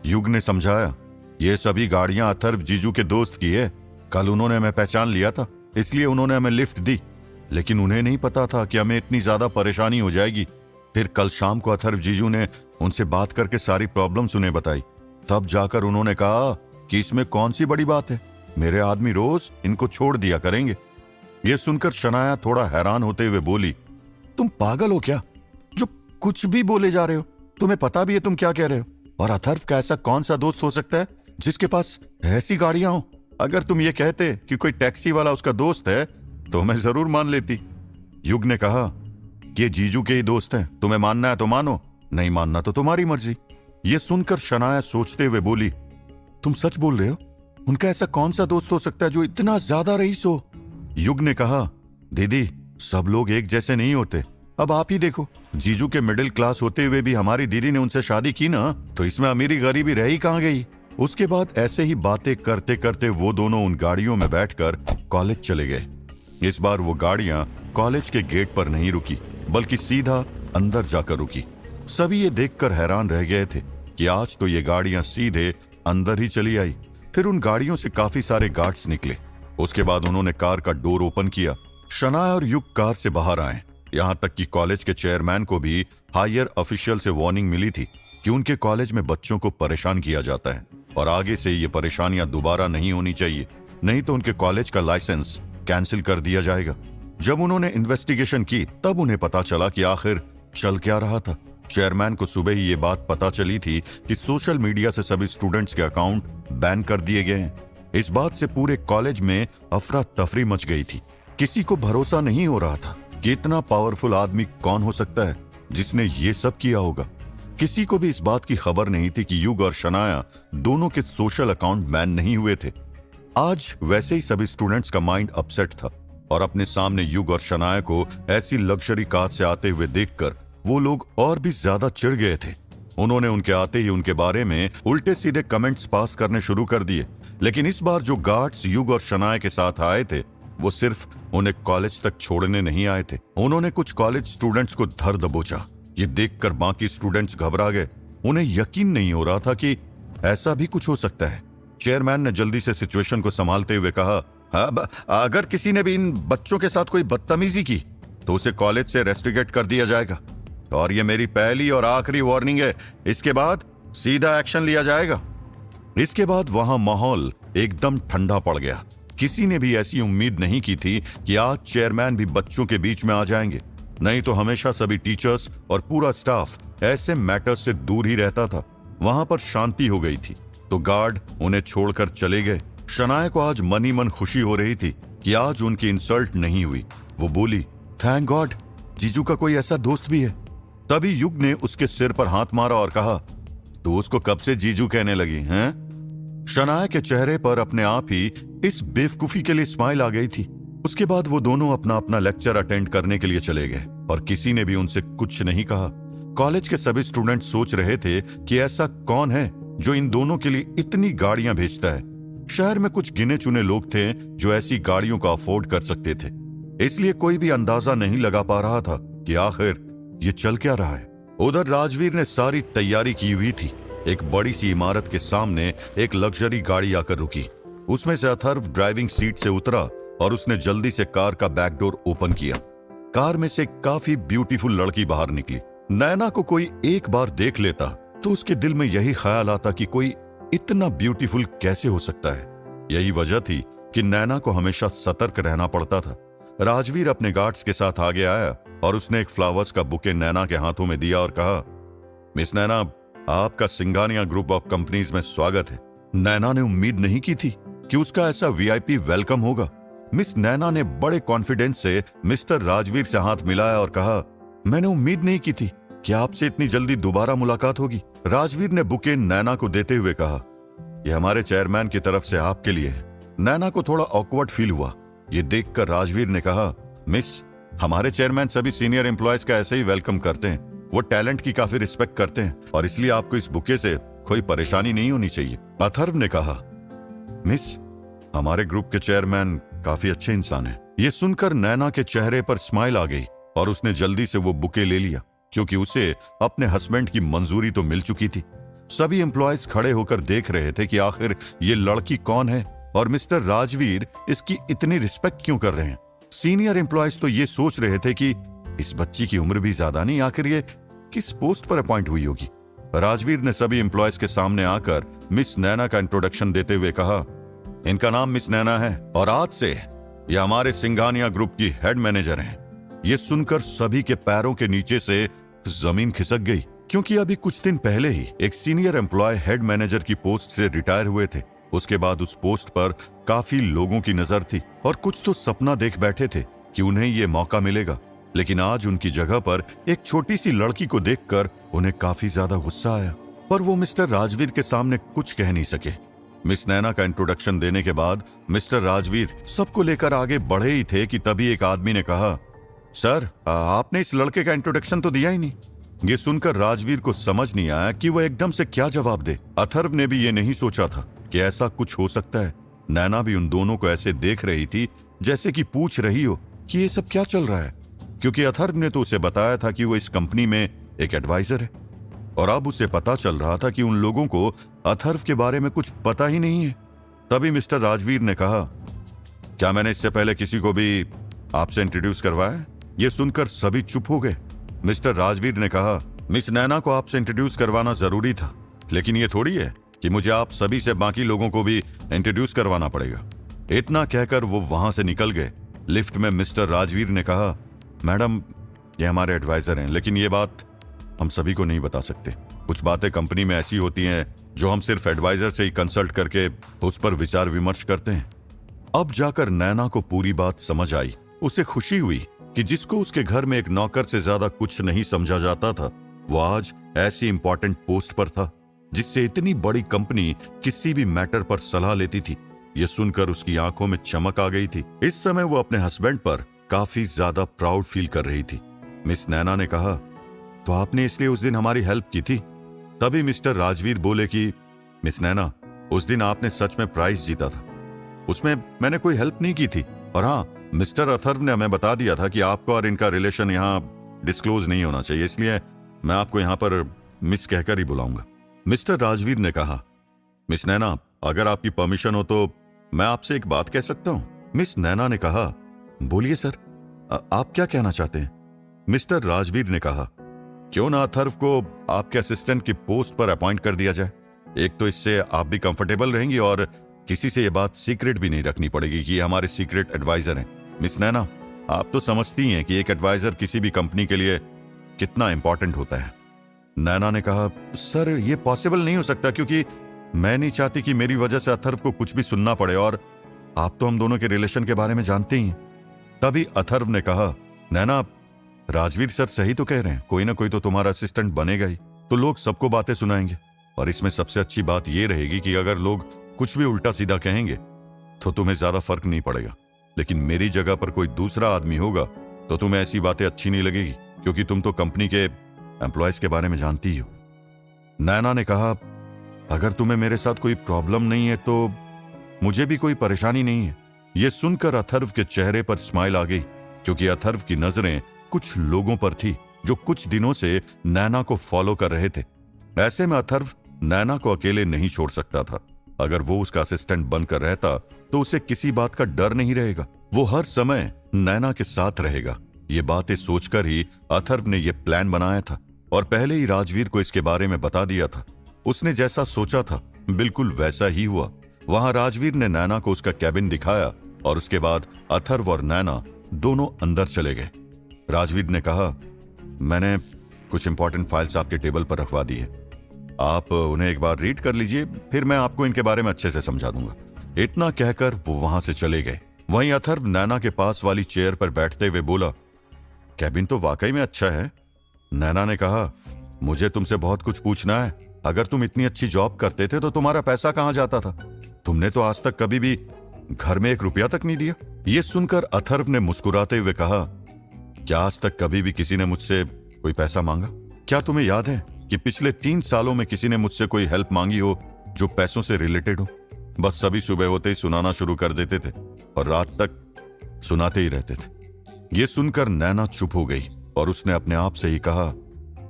युग ने समझाया, ये सभी गाड़ियां अथर्व जीजू के दोस्त की है। कल उन्होंने हमें पहचान लिया था, इसलिए उन्होंने हमें लिफ्ट दी, लेकिन उन्हें नहीं पता था कि हमें इतनी ज्यादा परेशानी हो जाएगी। फिर कल शाम को अथर्व जीजू ने उनसे बात करके सारी प्रॉब्लम्स उन्हें बताई। तब जाकर उन्होंने कहा कि इसमें कौन सी बड़ी बात है, मेरे आदमी रोज इनको छोड़ दिया करेंगे। यह सुनकर शनाया थोड़ा हैरान होते हुए बोली, तुम पागल हो क्या? जो कुछ भी बोले जा रहे हो, तुम्हें पता भी है तुम क्या कह रहे हो? और अथर्व का ऐसा कौन सा दोस्त हो सकता है जिसके पास ऐसी गाड़ियां हो? अगर तुम ये कहते कि कोई टैक्सी वाला उसका दोस्त है तो मैं जरूर मान लेती। युग ने कहा कि जीजू के ही दोस्त हैं, तुम्हें मानना है तो मानो, नहीं मानना तो तुम्हारी मर्जी। यह सुनकर शनाया सोचते हुए बोली, तुम सच बोल रहे हो? उनका ऐसा कौन सा दोस्त हो सकता है जो इतना ज्यादा रईस हो? युग ने कहा, दीदी, सब लोग एक जैसे नहीं होते। अब आप ही देखो, जीजू के मिडिल क्लास होते हुए भी हमारी दीदी ने उनसे शादी की ना, तो इसमें अमीरी गरीबी रह ही कहां गई? उसके बाद ऐसे ही बातें करते करते वो दोनों उन गाड़ियों में बैठकर कॉलेज चले गए। इस बार वो गाड़ियां कॉलेज के गेट पर नहीं रुकी, बल्कि सीधा अंदर जाकर रुकी। सभी ये देखकर हैरान रह गए थे कि आज तो ये गाड़ियां सीधे अंदर ही चली आई। फिर उन गाड़ियों से काफी सारे गार्ड्स निकले। उसके बाद उन्होंने कार का डोर ओपन किया। शनाया और युग कार से बाहर आए। यहां तक कि कॉलेज के चेयरमैन को भी हायर ऑफिशियल से वार्निंग मिली थी कि उनके कॉलेज में बच्चों को परेशान किया जाता है और आगे से ये परेशानियां दोबारा नहीं होनी चाहिए, नहीं तो उनके कॉलेज का लाइसेंस कैंसिल कर दिया जाएगा। जब उन्होंने इन्वेस्टिगेशन की तब उन्हें पता चला कि आखिर चल क्या रहा था। चेयरमैन को सुबह ही ये बात पता चली थी कि सोशल मीडिया से सभी स्टूडेंट्स के अकाउंट बैन कर दिए गए हैं। इस बात से पूरे कॉलेज में अफरा तफरी मच गई थी। किसी को भरोसा नहीं हो रहा था कि इतना पावरफुल आदमी कौन हो सकता है जिसने ये सब किया होगा। किसी को भी इस बात की खबर नहीं थी कि युग और शनाया दोनों के सोशल अकाउंट बैन नहीं हुए थे। आज वैसे ही सभी स्टूडेंट्स का माइंड अपसेट था और अपने सामने युग और शनाया को ऐसी लग्जरी कार से आते हुए देखकर वो लोग और भी ज्यादा चिढ़ गए थे। उन्होंने उनके आते ही उनके बारे में उल्टे सीधे कमेंट्स पास करने शुरू कर दिए। लेकिन इस बार जो गार्ड्स युग और शनाया के साथ आए थे वो सिर्फ उन्हें कॉलेज तक छोड़ने नहीं आए थे, उन्होंने कुछ कॉलेज स्टूडेंट्स को धर दबोचा। ये देखकर बाकी स्टूडेंट्स घबरा गए। उन्हें यकीन नहीं हो रहा था कि ऐसा भी कुछ हो सकता है। चेयरमैन ने जल्दी से सिचुएशन को संभालते हुए कहा, अब अगर किसी ने भी इन बच्चों के साथ कोई बदतमीजी की तो उसे कॉलेज से रेस्ट्रिकेट कर दिया जाएगा और ये मेरी पहली और आखिरी वार्निंग है। इसके बाद सीधा एक्शन लिया जाएगा। इसके बाद वहां माहौल एकदम ठंडा पड़ गया। किसी ने भी ऐसी उम्मीद नहीं की थी कि आज चेयरमैन भी बच्चों के बीच में आ जाएंगे, नहीं तो हमेशा सभी टीचर्स और पूरा स्टाफ ऐसे मैटर्स से दूर ही रहता था। वहां पर शांति हो गई थी तो गार्ड उन्हें छोड़कर चले गए। शनाया को आज मन ही मन खुशी हो रही थी कि आज उनकी इंसल्ट नहीं हुई। वो बोली, थैंक गॉड, जीजू का कोई ऐसा दोस्त भी है। तभी युग ने उसके सिर पर हाथ मारा और कहा, तो उसको कब से जीजू कहने लगी हैं? शनाया के चेहरे पर अपने आप ही इस बेवकूफी के लिए स्माइल आ गई थी। उसके बाद वो दोनों अपना अपना लेक्चर अटेंड करने के लिए चले गए और किसी ने भी उनसे कुछ नहीं कहा। कॉलेज के सभी स्टूडेंट सोच रहे थे कि ऐसा कौन है जो इन दोनों के लिए इतनी गाड़ियां भेजता है। शहर में कुछ गिने चुने लोग थे जो ऐसी गाड़ियों को अफोर्ड कर सकते थे, इसलिए कोई भी अंदाजा नहीं लगा पा रहा था कि आखिर ये चल क्या रहा है। उधर राजवीर ने सारी तैयारी की हुई थी। एक बड़ी सी इमारत के सामने एक लग्जरी गाड़ी आकर रुकी। उसमें से अथर्व ड्राइविंग सीट से उतरा और उसने जल्दी से कार का बैक डोर ओपन किया। कार में से काफी ब्यूटीफुल लड़की बाहर निकली। नैना को कोई एक बार देख लेता तो उसके दिल में यही ख्याल आता कि कोई इतना ब्यूटीफुल कैसे हो सकता है। यही वजह थी कि नैना को हमेशा सतर्क रहना पड़ता था। राजवीर अपने गार्ड्स के साथ आगे आया और उसने एक फ्लावर्स का बुके नैना के हाथों में दिया और कहा, मिस नैना, आपका सिंघानिया ग्रुप ऑफ कंपनीज में स्वागत है। नैना ने उम्मीद नहीं की थी कि उसका ऐसा वीआईपी वेलकम होगा। मिस नैना ने बड़े कॉन्फिडेंस से मिस्टर राजवीर से हाथ मिलाया और कहा, मैंने उम्मीद नहीं की थी क्या आपसे इतनी जल्दी दोबारा मुलाकात होगी? राजवीर ने बुके नैना को देते हुए कहा, यह हमारे चेयरमैन की तरफ से आपके लिए है। नैना को थोड़ा ऑकवर्ड फील हुआ। ये देखकर राजवीर ने कहा, मिस, हमारे चेयरमैन सभी सीनियर एम्प्लॉयज का ऐसे ही वेलकम करते हैं। वो टैलेंट की काफी रिस्पेक्ट करते हैं और इसलिए आपको इस बुके से कोई परेशानी नहीं होनी चाहिए। अथर्व ने कहा, मिस, हमारे ग्रुप के चेयरमैन काफी अच्छे इंसान हैं। ये सुनकर नैना के चेहरे पर स्माइल आ गई और उसने जल्दी से वो बुके ले लिया, क्योंकि उसे अपने हस्बैंड की मंजूरी तो मिल चुकी थी। सभी एम्प्लॉयज खड़े होकर देख रहे थे कि आखिर ये लड़की कौन है और मिस्टर राजवीर इसकी इतनी रिस्पेक्ट क्यों कर रहे हैं। सीनियर एम्प्लॉयज तो ये सोच रहे थे कि इस बच्ची की उम्र भी ज्यादा नहीं, आखिर ये किस पोस्ट पर अपॉइंट हुई होगी। राजवीर ने सभी एम्प्लॉयज के सामने आकर मिस नैना का इंट्रोडक्शन देते हुए कहा, इनका नाम मिस नैना है और आज से ये हमारे सिंघानिया ग्रुप की हेड मैनेजर हैं। ये सुनकर सभी के पैरों के नीचे से जमीन खिसक गई, क्योंकि अभी कुछ दिन पहले ही एक सीनियर एम्प्लॉय हेड मैनेजर की पोस्ट से रिटायर हुए थे। उसके बाद उस पोस्ट पर काफी लोगों की नजर थी और कुछ तो सपना देख बैठे थे कि उन्हें ये मौका मिलेगा, लेकिन आज उनकी जगह पर एक छोटी सी लड़की को देखकर उन्हें काफी ज्यादा गुस्सा आया, पर वो मिस्टर राजवीर के सामने कुछ कह नहीं सके। मिस नैना का इंट्रोडक्शन देने के बाद मिस्टर राजवीर सबको लेकर आगे बढ़े ही थे कि तभी एक आदमी ने कहा, सर, आपने इस लड़के का इंट्रोडक्शन तो दिया ही नहीं। ये सुनकर राजवीर को समझ नहीं आया कि वो एकदम से क्या जवाब दे। अथर्व ने भी ये नहीं सोचा था कि ऐसा कुछ हो सकता है। नैना भी उन दोनों को ऐसे देख रही थी जैसे कि पूछ रही हो कि ये सब क्या चल रहा है, क्योंकि अथर्व ने तो उसे बताया था कि वो इस कंपनी में एक एडवाइजर है और अब उसे पता चल रहा था कि उन लोगों को अथर्व के बारे में कुछ पता ही नहीं है। तभी मिस्टर राजवीर ने कहा, क्या मैंने इससे पहले किसी को भी आपसे इंट्रोड्यूस करवाया? ये सुनकर सभी चुप हो गए। मिस्टर राजवीर ने कहा, मिस नैना को आपसे इंट्रोड्यूस करवाना जरूरी था, लेकिन ये थोड़ी है कि मुझे आप सभी से बाकी लोगों को भी इंट्रोड्यूस करवाना पड़ेगा। इतना कहकर वो वहां से निकल गए। लिफ्ट में मिस्टर राजवीर ने कहा, मैडम, ये हमारे एडवाइजर हैं, लेकिन ये बात हम सभी को नहीं बता सकते। कुछ बातें कंपनी में ऐसी होती हैं जो हम सिर्फ एडवाइजर से ही कंसल्ट करके उस पर विचार विमर्श करते हैं। अब जाकर नैना को पूरी बात समझ आई। उसे खुशी हुई कि जिसको उसके घर में एक नौकर से ज्यादा कुछ नहीं समझा जाता था, वो आज ऐसी इंपॉर्टेंट पोस्ट पर था जिससे इतनी बड़ी कंपनी किसी भी मैटर पर सलाह लेती थी। यह सुनकर उसकी आंखों में चमक आ गई थी। इस समय वो अपने हस्बैंड पर काफी ज्यादा प्राउड फील कर रही थी। मिस नैना ने कहा, तो आपने इसलिए उस दिन हमारी हेल्प की थी? तभी मिस्टर राजवीर बोले कि मिस नैना, उस दिन आपने सच में प्राइज जीता था, उसमें मैंने कोई हेल्प नहीं की थी। और हाँ, मिस्टर अथर्व ने हमें बता दिया था कि आपका और इनका रिलेशन यहाँ डिस्क्लोज नहीं होना चाहिए, इसलिए मैं आपको यहाँ पर मिस कहकर ही बुलाऊंगा। मिस्टर राजवीर ने कहा, मिस नैना, अगर आपकी परमिशन हो तो मैं आपसे एक बात कह सकता हूँ? मिस नैना ने कहा, बोलिए सर, आप क्या कहना चाहते हैं? मिस्टर राजवीर ने कहा, क्यों ना अथर्व को आपके असिस्टेंट की पोस्ट पर अपॉइंट कर दिया जाए। एक तो इससे आप भी कंफर्टेबल रहेंगी और किसी से ये बात सीक्रेट भी नहीं रखनी पड़ेगी कि ये हमारे सीक्रेट एडवाइजर हैं। मिस नैना, आप तो समझती हैं कि एक एडवाइजर किसी भी कंपनी के लिए कितना इंपॉर्टेंट होता है। नैना ने कहा, सर, ये पॉसिबल नहीं हो सकता, क्योंकि मैं नहीं चाहती कि मेरी वजह से अथर्व को कुछ भी सुनना पड़े, और आप तो हम दोनों के रिलेशन के बारे में जानते ही हैं। तभी अथर्व ने कहा, नैना, राजवीर सर सही तो कह रहे हैं, कोई ना कोई तो तुम्हारा असिस्टेंट बनेगा ही, तो लोग सबको बातें सुनाएंगे। और इसमें सबसे अच्छी बात यह रहेगी कि अगर लोग कुछ भी उल्टा सीधा कहेंगे तो तुम्हें ज्यादा फर्क नहीं पड़ेगा, लेकिन मेरी जगह पर कोई दूसरा आदमी होगा तो तुम्हें ऐसी बातें अच्छी नहीं लगेगी, क्योंकि तुम तो कंपनी के एम्प्लॉयज के बारे में जानती हो। नैना ने कहा, अगर तुम्हें मेरे साथ कोई प्रॉब्लम नहीं है तो मुझे भी कोई परेशानी नहीं है। यह सुनकर अथर्व के चेहरे पर स्माइल आ गई, क्योंकि अथर्व की नजरें कुछ लोगों पर थी जो कुछ दिनों से नैना को फॉलो कर रहे थे। ऐसे में अथर्व नैना को अकेले नहीं छोड़ सकता था। अगर वो उसका असिस्टेंट बनकर रहता तो उसे किसी बात का डर नहीं रहेगा, वो हर समय नैना के साथ रहेगा। ये बातें सोचकर ही अथर्व ने यह प्लान बनाया था और पहले ही राजवीर को इसके बारे में बता दिया था। उसने जैसा सोचा था बिल्कुल वैसा ही हुआ। वहां राजवीर ने नैना को उसका कैबिन दिखाया और उसके बाद अथर्व और नैना दोनों अंदर चले गए। राजवीर ने कहा, मैंने कुछ इंपॉर्टेंट फाइल्स आपके टेबल पर रखवा दी है, आप उन्हें एक बार रीड कर लीजिए, फिर मैं आपको इनके बारे में अच्छे से समझा दूंगा। इतना कहकर वो वहां से चले गए। वहीं अथर्व नैना के पास वाली चेयर पर बैठते हुए बोला, कैबिन तो वाकई में अच्छा है, नैना ने कहा, मुझे तुमसे बहुत कुछ पूछना है। अगर तुम इतनी अच्छी जॉब करते थे तो तुम्हारा पैसा कहाँ जाता था? तुमने तो आज तक कभी भी घर में 1 रुपया तक नहीं दिया। ये सुनकर अथर्व ने मुस्कुराते हुए कहा, क्या आज तक कभी भी किसी ने मुझसे कोई पैसा मांगा? क्या तुम्हें याद है कि पिछले 3 सालों में किसी ने मुझसे कोई हेल्प मांगी हो जो पैसों से रिलेटेड हो? बस सभी सुबह होते ही सुनाना शुरू कर देते थे और रात तक सुनाते ही रहते थे। ये सुनकर नैना चुप हो गई और उसने अपने आप से ही कहा,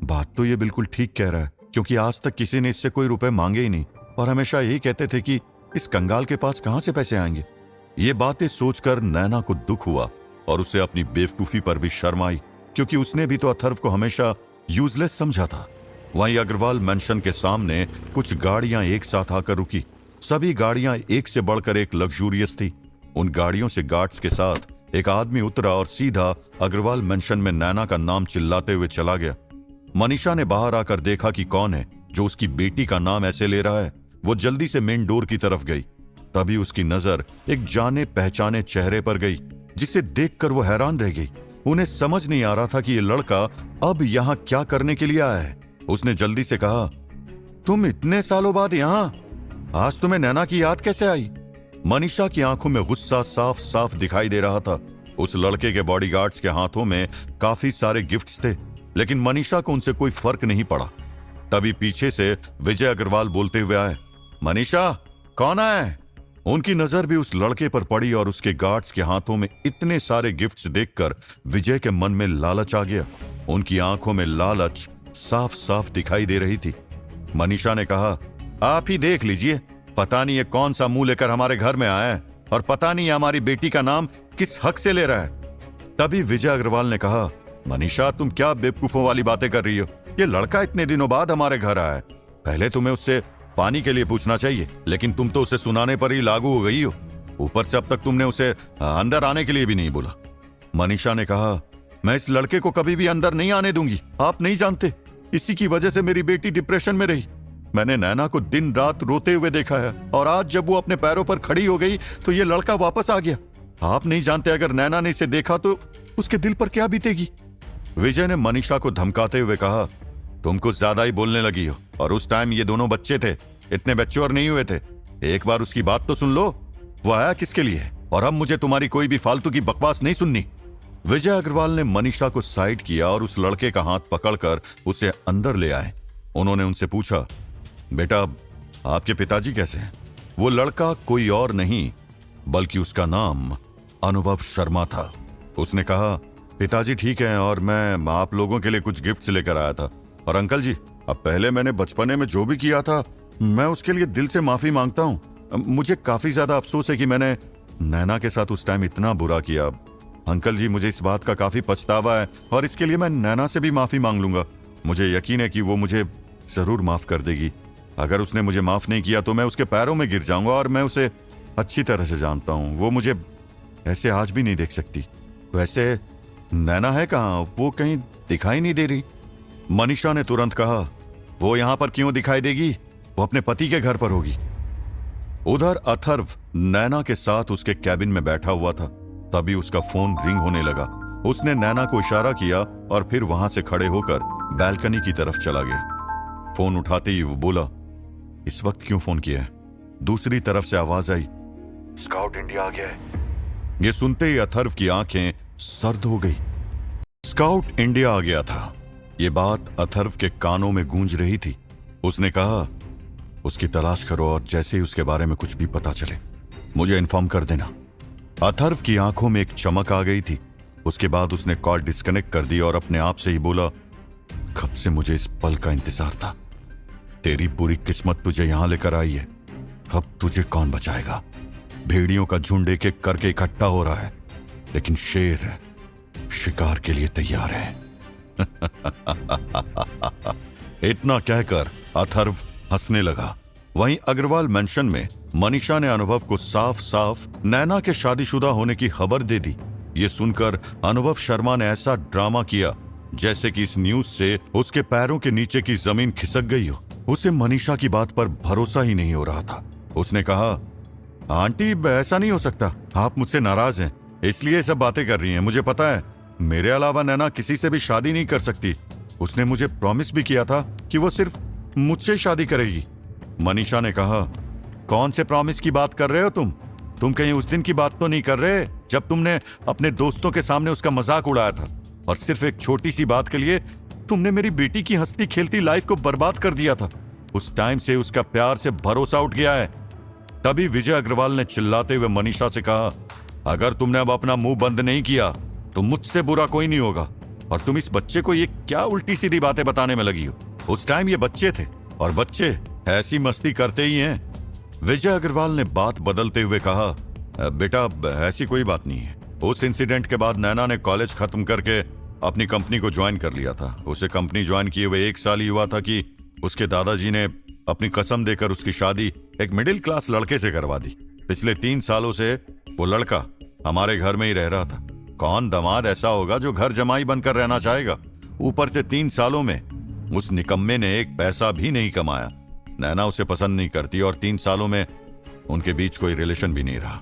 बात तो ये बिल्कुल ठीक कह रहा है, क्योंकि आज तक किसी ने इससे कोई रुपए मांगे ही नहीं और हमेशा यही कहते थे कि इस कंगाल के पास कहां से पैसे आएंगे। ये बातें सोचकर नैना को दुख हुआ और उसे अपनी बेवकूफी पर भी शर्म आई, क्योंकि उसने भी तो अथर्व को हमेशा यूजलेस समझा था। वहीं अग्रवाल मैंशन के सामने कुछ गाड़ियां एक साथ आकर रुकी। सभी गाड़ियां एक से बढ़कर एक लग्जूरियस थी। उन गाड़ियों से गार्ड्स के साथ एक आदमी उतरा और सीधा अग्रवाल मैंशन में नैना का नाम चिल्लाते हुए चला गया। मनीषा ने बाहर आकर देखा कि कौन है जो उसकी बेटी का नाम ऐसे ले रहा है। वो जल्दी से मेन डोर की तरफ गई। तभी उसकी नजर एक जाने पहचाने चेहरे पर गई, जिसे देखकर वो हैरान रह गई। उन्हें समझ नहीं आ रहा था कि ये लड़का अब यहाँ क्या करने के लिए आया है। उसने जल्दी से कहा, तुम इतने सालों बाद यहाँ? आज तुम्हें नैना की याद कैसे आई? मनीषा की आंखों में गुस्सा साफ साफ दिखाई दे रहा था। उस लड़के के बॉडीगार्ड्स के हाथों में काफी सारे गिफ्ट्स थे, लेकिन मनीषा को उनसे कोई फर्क नहीं पड़ा। तभी पीछे से विजय अग्रवाल बोलते हुए आए, मनीषा कौन है? उनकी नजर भी उस लड़के पर पड़ी और उसके गार्ड्स के हाथों में इतने सारे गिफ्ट्स देखकर विजय के मन में लालच आ गया। उनकी आंखों में लालच साफ साफ दिखाई दे रही थी। मनीषा ने कहा, आप ही देख लीजिए, पता नहीं ये कौन सा मुंह लेकर हमारे घर में आया है और पता नहीं हमारी बेटी का नाम किस हक से ले रहा है। तभी विजय अग्रवाल ने कहा, मनीषा तुम क्या बेवकूफों वाली बातें कर रही हो? ये लड़का इतने दिनों बाद हमारे घर आया है। पहले तुम्हें उससे पानी के लिए पूछना चाहिए, लेकिन तुम तो उसे सुनाने पर ही लागू हो गई हो। ऊपर से अब तक तुमने उसे अंदर आने के लिए भी नहीं बोला। मनीषा ने कहा, मैं इस लड़के को कभी भी अंदर नहीं आने दूंगी। आप नहीं जानते, इसी की वजह से मेरी बेटी डिप्रेशन में रही। मैंने नैना को दिन रात रोते हुए देखा है और आज जब वो अपने पैरों पर खड़ी हो गई तो ये लड़का वापस आ गया। आप नहीं जानते, अगर नैना ने इसे देखा तो उसके दिल पर क्या बीतेगी। विजय ने मनीषा को धमकाते हुए कहा, तुम कुछ ज्यादा ही बोलने लगी हो, और उस टाइम ये दोनों बच्चे थे, इतने मैच्योर नहीं हुए थे। एक बार उसकी बात तो सुन लो, वो आया किसके लिए, और अब मुझे तुम्हारी कोई भी फालतू की बकवास नहीं सुननी। विजय अग्रवाल ने मनीषा को साइड किया और उस लड़के का हाथ पकड़कर उसे अंदर ले आए। उन्होंने उनसे पूछा, बेटा आपके पिताजी कैसे हैं? वो लड़का कोई और नहीं बल्कि उसका नाम अनुभव शर्मा था। उसने कहा, पिताजी ठीक हैं और मैं आप लोगों के लिए कुछ गिफ्ट्स लेकर आया था। और अंकल जी, अब पहले मैंने बचपने में जो भी किया था मैं उसके लिए दिल से माफी मांगता हूँ। मुझे काफी ज्यादा अफसोस है कि मैंने नैना के साथ उस टाइम इतना बुरा किया। अंकल जी, मुझे इस बात का काफी पछतावा है और इसके लिए मैं नैना से भी माफी मांग लूंगा। मुझे यकीन है कि वो मुझे जरूर माफ कर देगी। अगर उसने मुझे माफ नहीं किया तो मैं उसके पैरों में गिर जाऊंगा, और मैं उसे अच्छी तरह से जानता हूँ। वो मुझे ऐसे आज भी नहीं देख सकती। वैसे नैना है कहाँ? वो कहीं दिखाई नहीं दे रही। मनीषा ने तुरंत कहा, वो यहां पर क्यों दिखाई देगी? वो अपने पति के घर पर होगी। उधर अथर्व नैना के साथ उसके कैबिन में बैठा हुआ था। तभी उसका फोन रिंग होने लगा। उसने नैना को इशारा किया और फिर वहां से खड़े होकर बैल्कनी की तरफ चला गया। फोन उठाते ही वो बोला, इस वक्त क्यों फोन किया है? दूसरी तरफ से आवाज आई, स्काउट इंडिया आ गया है। ये सुनते ही अथर्व की आंखें सर्द हो गई। स्काउट इंडिया आ गया था, ये बात अथर्व के कानों में गूंज रही थी। उसने कहा, उसकी तलाश करो और जैसे ही उसके बारे में कुछ भी पता चले मुझे इन्फॉर्म कर देना। अथर्व की आंखों में एक चमक आ गई थी। उसके बाद उसने कॉल डिस्कनेक्ट कर दी और अपने आप से ही बोला, कब से मुझे इस पल का इंतजार था। तेरी बुरी किस्मत तुझे यहां लेकर आई है। अब तुझे कौन बचाएगा? भेड़ियों का झुंड एक एक करके इकट्ठा हो रहा है, लेकिन शेर शिकार के लिए तैयार है। इतना कहकर अथर्व हंसने लगा। वहीं अग्रवाल मैंशन में मनीषा ने अनुभव को साफ साफ नैना के शादीशुदा होने की खबर दे दी। ये सुनकर अनुभव शर्मा ने ऐसा ड्रामा किया जैसे कि इस न्यूज से उसके पैरों के नीचे की जमीन खिसक गई हो। उसे मनीषा की बात पर भरोसा ही नहीं हो रहा था। उसने कहा, आंटी ऐसा नहीं हो सकता, आप मुझसे नाराज हैं इसलिए सब बातें कर रही हैं। मुझे पता है, मेरे अलावा नैना किसी से भी शादी नहीं कर सकती। उसने मुझे प्रॉमिस भी किया था कि वो सिर्फ मुझसे शादी करेगी। मनीषा ने कहा, कौन से प्रॉमिस की बात कर रहे हो तुम कहीं उस दिन की बात तो नहीं कर रहे जब तुमने अपने दोस्तों के सामने उसका मजाक उड़ाया था और सिर्फ एक छोटी सी बात के लिए तुमने मेरी बेटी की हंसती खेलती लाइफ को बर्बाद कर दिया था। उस टाइम से उसका प्यार से भरोसा उठ गया है। तभी विजय अग्रवाल ने चिल्लाते हुए मनीषा से कहा, अगर तुमने अब अपना मुंह बंद नहीं किया तो मुझसे बुरा कोई नहीं होगा। और तुम इस बच्चे को ये क्या उल्टी सीधी बातें बताने में लगी हो? उस टाइम ये बच्चे थे और बच्चे ऐसी मस्ती करते ही हैं। विजय अग्रवाल ने बात बदलते हुए कहा, बेटा ऐसी कोई बात नहीं है। उस इंसिडेंट के बाद नैना ने कॉलेज खत्म करके अपनी कंपनी को ज्वाइन कर लिया था। उसे कंपनी ज्वाइन किए हुए 1 साल ही हुआ था कि उसके दादाजी ने अपनी कसम देकर उसकी शादी एक मिडिल क्लास लड़के से करवा दी। पिछले 3 सालों से वो लड़का हमारे घर में ही रह रहा था। कौन दामाद ऐसा होगा जो घर जमाई बनकर रहना चाहेगा? ऊपर से 3 सालों में उस निकम्मे ने एक पैसा भी नहीं कमाया। नैना उसे पसंद नहीं करती और 3 सालों में उनके बीच कोई रिलेशन भी नहीं रहा।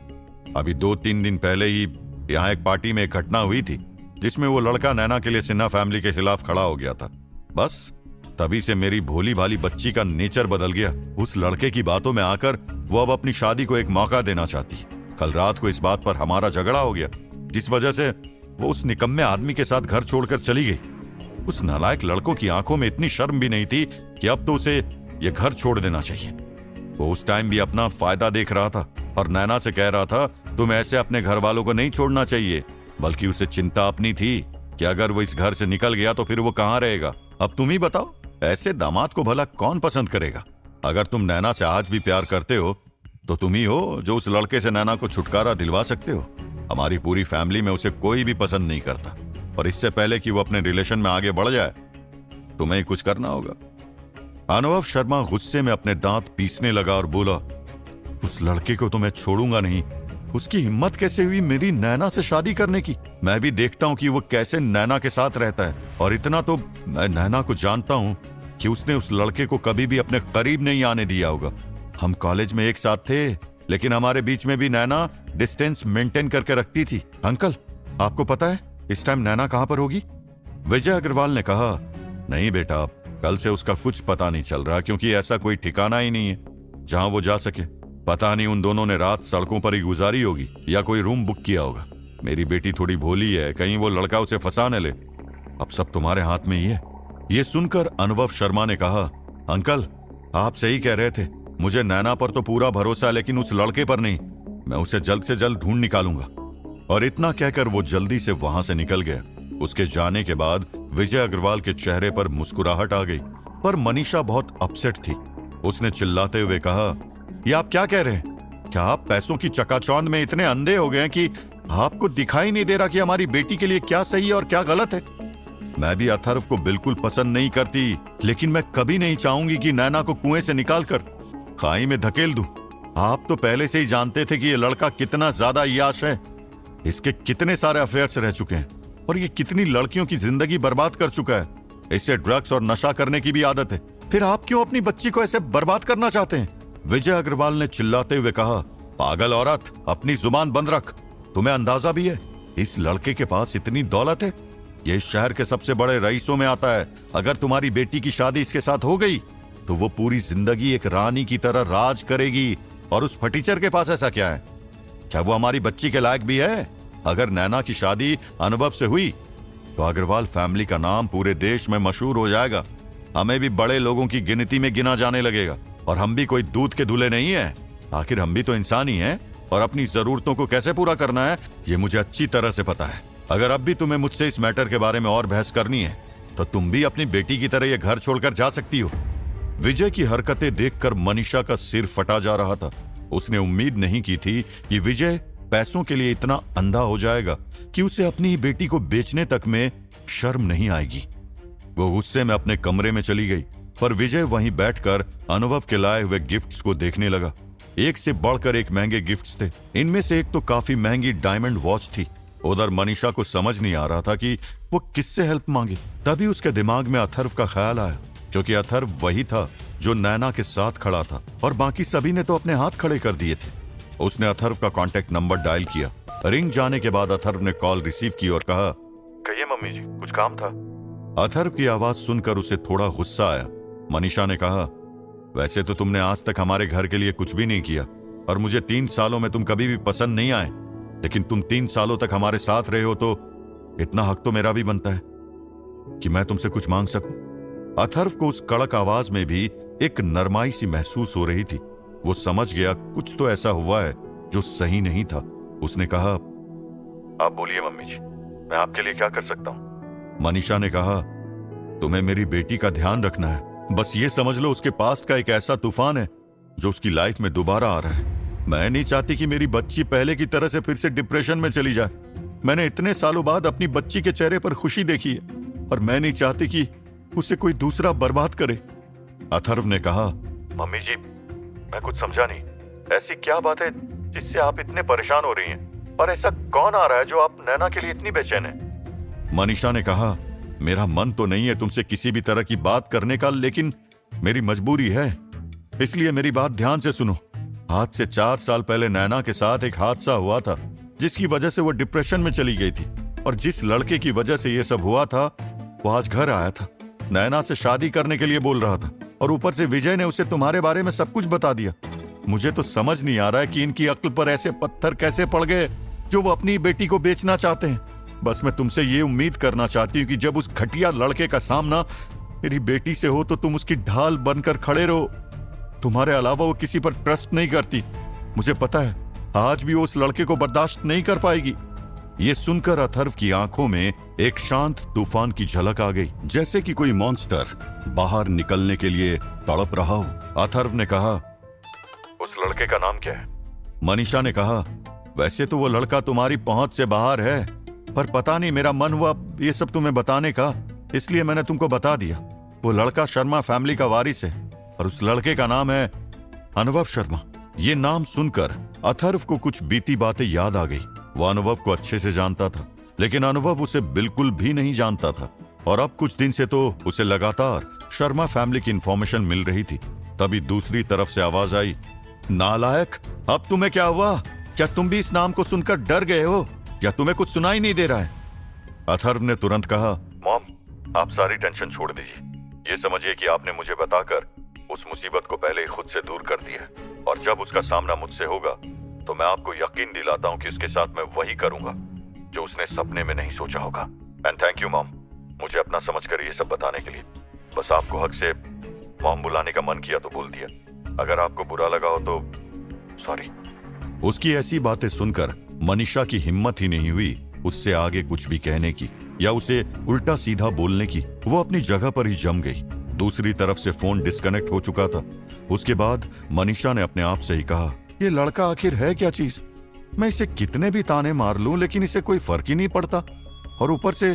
अभी 2-3 दिन पहले ही यहाँ एक पार्टी में एक घटना हुई थी जिसमें वो लड़का नैना के लिए सिन्हा फैमिली के खिलाफ खड़ा हो गया था। बस तभी से मेरी भोली भाली बच्ची का नेचर बदल गया। उस लड़के की बातों में आकर वो अब अपनी शादी को एक मौका देना चाहती। कल रात को इस बात पर हमारा झगड़ा हो गया जिस वजह से वो उस निकम्मे आदमी के साथ घर छोड़कर चली गई। उस नालायक लड़कों की आंखों में इतनी शर्म भी नहीं थी कि अब तो उसे ये घर छोड़ देना चाहिए। वो उस टाइम भी अपना फायदा देख रहा था और नैना से कह रहा था, तुम ऐसे अपने घर वालों को नहीं छोड़ना चाहिए। बल्कि उसे चिंता अपनी थी कि अगर वो इस घर से निकल गया तो फिर वो कहाँ रहेगा। अब तुम ही बताओ, ऐसे दामाद को भला कौन पसंद करेगा? अगर तुम नैना से आज भी प्यार करते हो तो तुम ही हो जो उस लड़के से नैना को छुटकारा दिलवा सकते हो। हमारी पूरी फैमिली में उसे कोई भी पसंद नहीं करता और इससे पहले कि वो अपने रिलेशन में आगे बढ़ जाए तुम्हें ही कुछ करना होगा। अनुभव शर्मा गुस्से में अपने दांत पीसने लगा और बोला, उस लड़के को तो मैं छोड़ूंगा नहीं। उसकी हिम्मत कैसे हुई मेरी नैना से शादी करने की? मैं भी देखता हूं कि वो कैसे नैना के साथ रहता है। और इतना तो मैं नैना को जानता हूं कि उसने उस लड़के को कभी भी अपने करीब नहीं आने दिया होगा। हम कॉलेज में एक साथ थे लेकिन हमारे बीच में भी नैना डिस्टेंस मेंटेन करके रखती थी। अंकल, आपको पता है इस टाइम नैना कहां पर होगी? विजय अग्रवाल ने कहा, नहीं बेटा, कल से उसका कुछ पता नहीं चल रहा क्योंकि ऐसा कोई ठिकाना ही नहीं है जहां वो जा सके। पता नहीं उन दोनों ने रात सड़कों पर ही गुजारी होगी या कोई रूम बुक किया होगा। मेरी बेटी थोड़ी भोली है, कहीं वो लड़का उसे फंसा न ले। अब सब तुम्हारे हाथ में ही है। ये सुनकर अनुभव शर्मा ने कहा, अंकल आप सही कह रहे थे। मुझे नैना पर तो पूरा भरोसा है लेकिन उस लड़के पर नहीं। मैं उसे जल्द से जल्द ढूंढ निकालूंगा। और इतना कहकर वो जल्दी से वहां से निकल गया। उसके जाने के बाद विजय अग्रवाल के चेहरे पर मुस्कुराहट आ गई, पर मनीषा बहुत अपसेट थी। उसने चिल्लाते हुए कहा, ये आप क्या कह रहे हैं? क्या आप पैसों की चकाचौंध में इतने अंधे हो गए हैं कि आपको दिखाई नहीं दे रहा कि हमारी बेटी के लिए क्या सही है और क्या गलत है? मैं भी अथर्व को बिल्कुल पसंद नहीं करती, लेकिन मैं कभी नहीं चाहूंगी कि नैना को कुएं से निकालकर खाई में धकेल दूं। आप तो पहले से ही जानते थे कि ये लड़का कितना ज्यादा याश है। इसके कितने सारे अफेयर्स रह चुके हैं और ये कितनी लड़कियों की जिंदगी बर्बाद कर चुका है। इसे ड्रग्स और नशा करने की भी आदत है। फिर आप क्यों अपनी बच्ची को ऐसे बर्बाद करना चाहते हैं? विजय अग्रवाल ने चिल्लाते हुए कहा, पागल औरत, अपनी जुबान बंद रख। तुम्हें अंदाजा भी है इस लड़के के पास इतनी दौलत है? ये इस शहर के सबसे बड़े रईसों में आता है। अगर तुम्हारी बेटी की शादी इसके साथ हो गई तो वो पूरी जिंदगी एक रानी की तरह राज करेगी। और उस फटीचर के पास ऐसा क्या है? क्या वो हमारी बच्ची के लायक भी है? अगर नैना की शादी अनुभव से हुई तो अग्रवाल फैमिली का नाम पूरे देश में मशहूर हो जाएगा। हमें भी बड़े लोगों की गिनती में गिना जाने लगेगा। और हम भी कोई दूध के दूल्हे नहीं है। आखिर हम भी तो इंसान ही हैं और अपनी जरूरतों को कैसे पूरा करना है ये मुझे अच्छी तरह से पता है। अगर अब भी तुम्हें मुझसे इस मैटर के बारे में और बहस करनी है तो तुम भी अपनी बेटी की तरह ये घर छोड़कर जा सकती हो। विजय की हरकतें देखकर मनीषा का सिर फटा जा रहा था। उसने उम्मीद नहीं की थी कि विजय पैसों के लिए इतना अंधा हो जाएगा कि उसे अपनी बेटी को बेचने तक में शर्म नहीं आएगी। वो गुस्से में अपने कमरे में चली गई, पर विजय वहीं बैठकर अनुभव के लाए हुए गिफ्ट्स को देखने लगा। एक से बढ़कर एक महंगे गिफ्ट्स थे। इनमें से एक तो काफी महंगी डायमंड वॉच थी। उधर मनीषा को समझ नहीं आ रहा था कि वो किससे हेल्प मांगे। तभी उसके दिमाग में अथर्व का ख्याल आया, क्योंकि अथर्व वही था जो नैना के साथ खड़ा था और बाकी सभी ने तो अपने हाथ खड़े कर दिए थे। उसने अथर्व का कॉन्टेक्ट नंबर डायल किया। रिंग जाने के बाद अथर्व ने कॉल रिसीव की और कहा, कहिए मम्मी जी, कुछ काम था? अथर्व की आवाज सुनकर उसे थोड़ा गुस्सा आया। मनीषा ने कहा, वैसे तो तुमने आज तक हमारे घर के लिए कुछ भी नहीं किया और मुझे 3 सालों में तुम कभी भी पसंद नहीं आए, लेकिन तुम 3 सालों तक हमारे साथ रहे हो तो इतना हक तो मेरा भी बनता है कि मैं तुमसे कुछ मांग सकूं। अथर्व को उस कड़क आवाज में भी एक नरमाई सी महसूस हो रही थी। वो समझ गया कुछ तो ऐसा हुआ है जो सही नहीं था। उसने कहा, आप बोलिए मम्मी जी, मैं आपके लिए क्या कर सकता हूं? मनीषा ने कहा, तुम्हें मेरी बेटी का ध्यान रखना है। बस ये समझ लो उसके पास्ट का एक ऐसा तूफान है जो उसकी लाइफ में दोबारा आ रहा है। मैं नहीं चाहती कि मेरी बच्ची पहले की तरह से फिर से डिप्रेशन में चली जाए। मैंने इतने सालों बाद अपनी बच्ची के चेहरे पर खुशी देखी है और मैं नहीं चाहती कि उसे कोई दूसरा बर्बाद करे। अथर्व ने कहा, मम्मी जी, मैं कुछ समझा नहीं, ऐसी क्या बात है जिससे आप इतने परेशान हो रही हैं? और ऐसा कौन आ रहा है जो आप नैना के लिए इतनी बेचैन है? मनीषा ने कहा, मेरा मन तो नहीं है तुमसे किसी भी तरह की बात करने का, लेकिन मेरी मजबूरी है, इसलिए मेरी बात ध्यान से सुनो। आज से 4 साल पहले नैना के साथ एक हादसा हुआ था जिसकी वजह से वो डिप्रेशन में चली गई थी, और जिस लड़के की वजह से ये सब हुआ था वो आज घर आया था। नैना से शादी करने के लिए बोल रहा था और ऊपर से विजय ने उसे तुम्हारे बारे में सब कुछ बता दिया। मुझे तो समझ नहीं आ रहा है कि इनकी अक्ल पर ऐसे पत्थर कैसे पड़ गए जो वो अपनी बेटी को बेचना चाहते हैं। बस मैं तुमसे ये उम्मीद करना चाहती हूँ कि जब उस घटिया लड़के का सामना मेरी बेटी से हो तो तुम उसकी ढाल बनकर खड़े रहो। तुम्हारे अलावा वो किसी पर ट्रस्ट नहीं करती, मुझे पता है। आज भी वो उस लड़के को बर्दाश्त नहीं कर पाएगी। ये सुनकर अथर्व की आंखों में एक शांत तूफान की झलक आ गई, जैसे कि कोई मॉन्स्टर बाहर निकलने के लिए तड़प रहा हो। अथर्व ने कहा, उस लड़के का नाम क्या है? मनीषा ने कहा, वैसे तो वो लड़का तुम्हारी पहुंच से बाहर है, पर पता नहीं मेरा मन हुआ ये सब तुम्हें बताने का, इसलिए मैंने तुमको बता दिया। वो लड़का शर्मा फैमिली का वारिस है और उस लड़के का नाम है अनुभव शर्मा। ये नाम सुनकर अथर्व को कुछ बीती बातें याद आ गई। वो अनुभव को अच्छे से जानता था, लेकिन अनुभव उसे बिल्कुल भी नहीं जानता था, और अब कुछ दिन से तो उसे लगातार शर्मा फैमिली की इंफॉर्मेशन मिल रही थी। तभी दूसरी तरफ से आवाज आई, नालायक, अब तुम्हें क्या हुआ? क्या तुम भी इस नाम को सुनकर डर गए हो? क्या तुम्हें कुछ सुनाई नहीं दे रहा है? अथर्व ने तुरंत कहा, मॉम, आप सारी टेंशन छोड़ दीजिए। ये समझिए कि आपने मुझे बताकर उस मुसीबत को पहले ही खुद से दूर कर दिया, और जब उसका सामना मुझसे होगा तो मैं आपको यकीन दिलाता हूं कि उसके साथ मैं वही करूंगा जो उसने सपने में नहीं सोचा होगा। एंड थैंक यू मॉम, मुझे अपना समझकर ये सब बताने के लिए। बस आपको हक से मॉम बुलाने का मन किया तो बोल दिया। अगर आपको बुरा लगा हो तो सॉरी। उसकी ऐसी बातें सुनकर मनीषा की हिम्मत ही नहीं हुई उससे आगे कुछ भी कहने की या उसे उल्टा सीधा बोलने की। वो अपनी जगह पर ही जम गई। दूसरी तरफ से फोन डिस्कनेक्ट हो चुका था। उसके बाद मनीषा ने अपने आप से ही कहा, ये लड़का आखिर है क्या चीज? मैं इसे कितने भी ताने मार लूं लेकिन इसे कोई फर्क ही नहीं पड़ता, और ऊपर से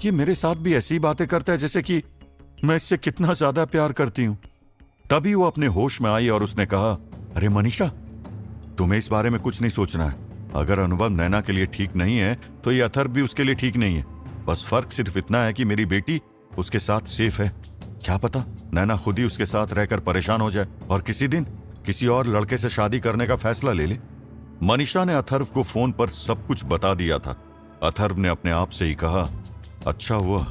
ये मेरे साथ भी ऐसी बातें करता है जैसे कि मैं इससे कितना ज्यादा प्यार करती हूं। तभी वो अपने होश में आई और उसने कहा, अरे मनीषा, तुम्हें इस बारे में कुछ नहीं सोचना है। अगर अनुभव नैना के लिए ठीक नहीं है तो ये अथर्व भी उसके लिए ठीक नहीं है। बस फर्क सिर्फ इतना है कि मेरी बेटी उसके साथ सेफ है। क्या पता नैना खुद ही उसके साथ रहकर परेशान हो जाए और किसी दिन किसी और लड़के से शादी करने का फैसला ले ले। मनीषा ने अथर्व को फोन पर सब कुछ बता दिया था। अथर्व ने अपने आप से ही कहा, अच्छा हुआ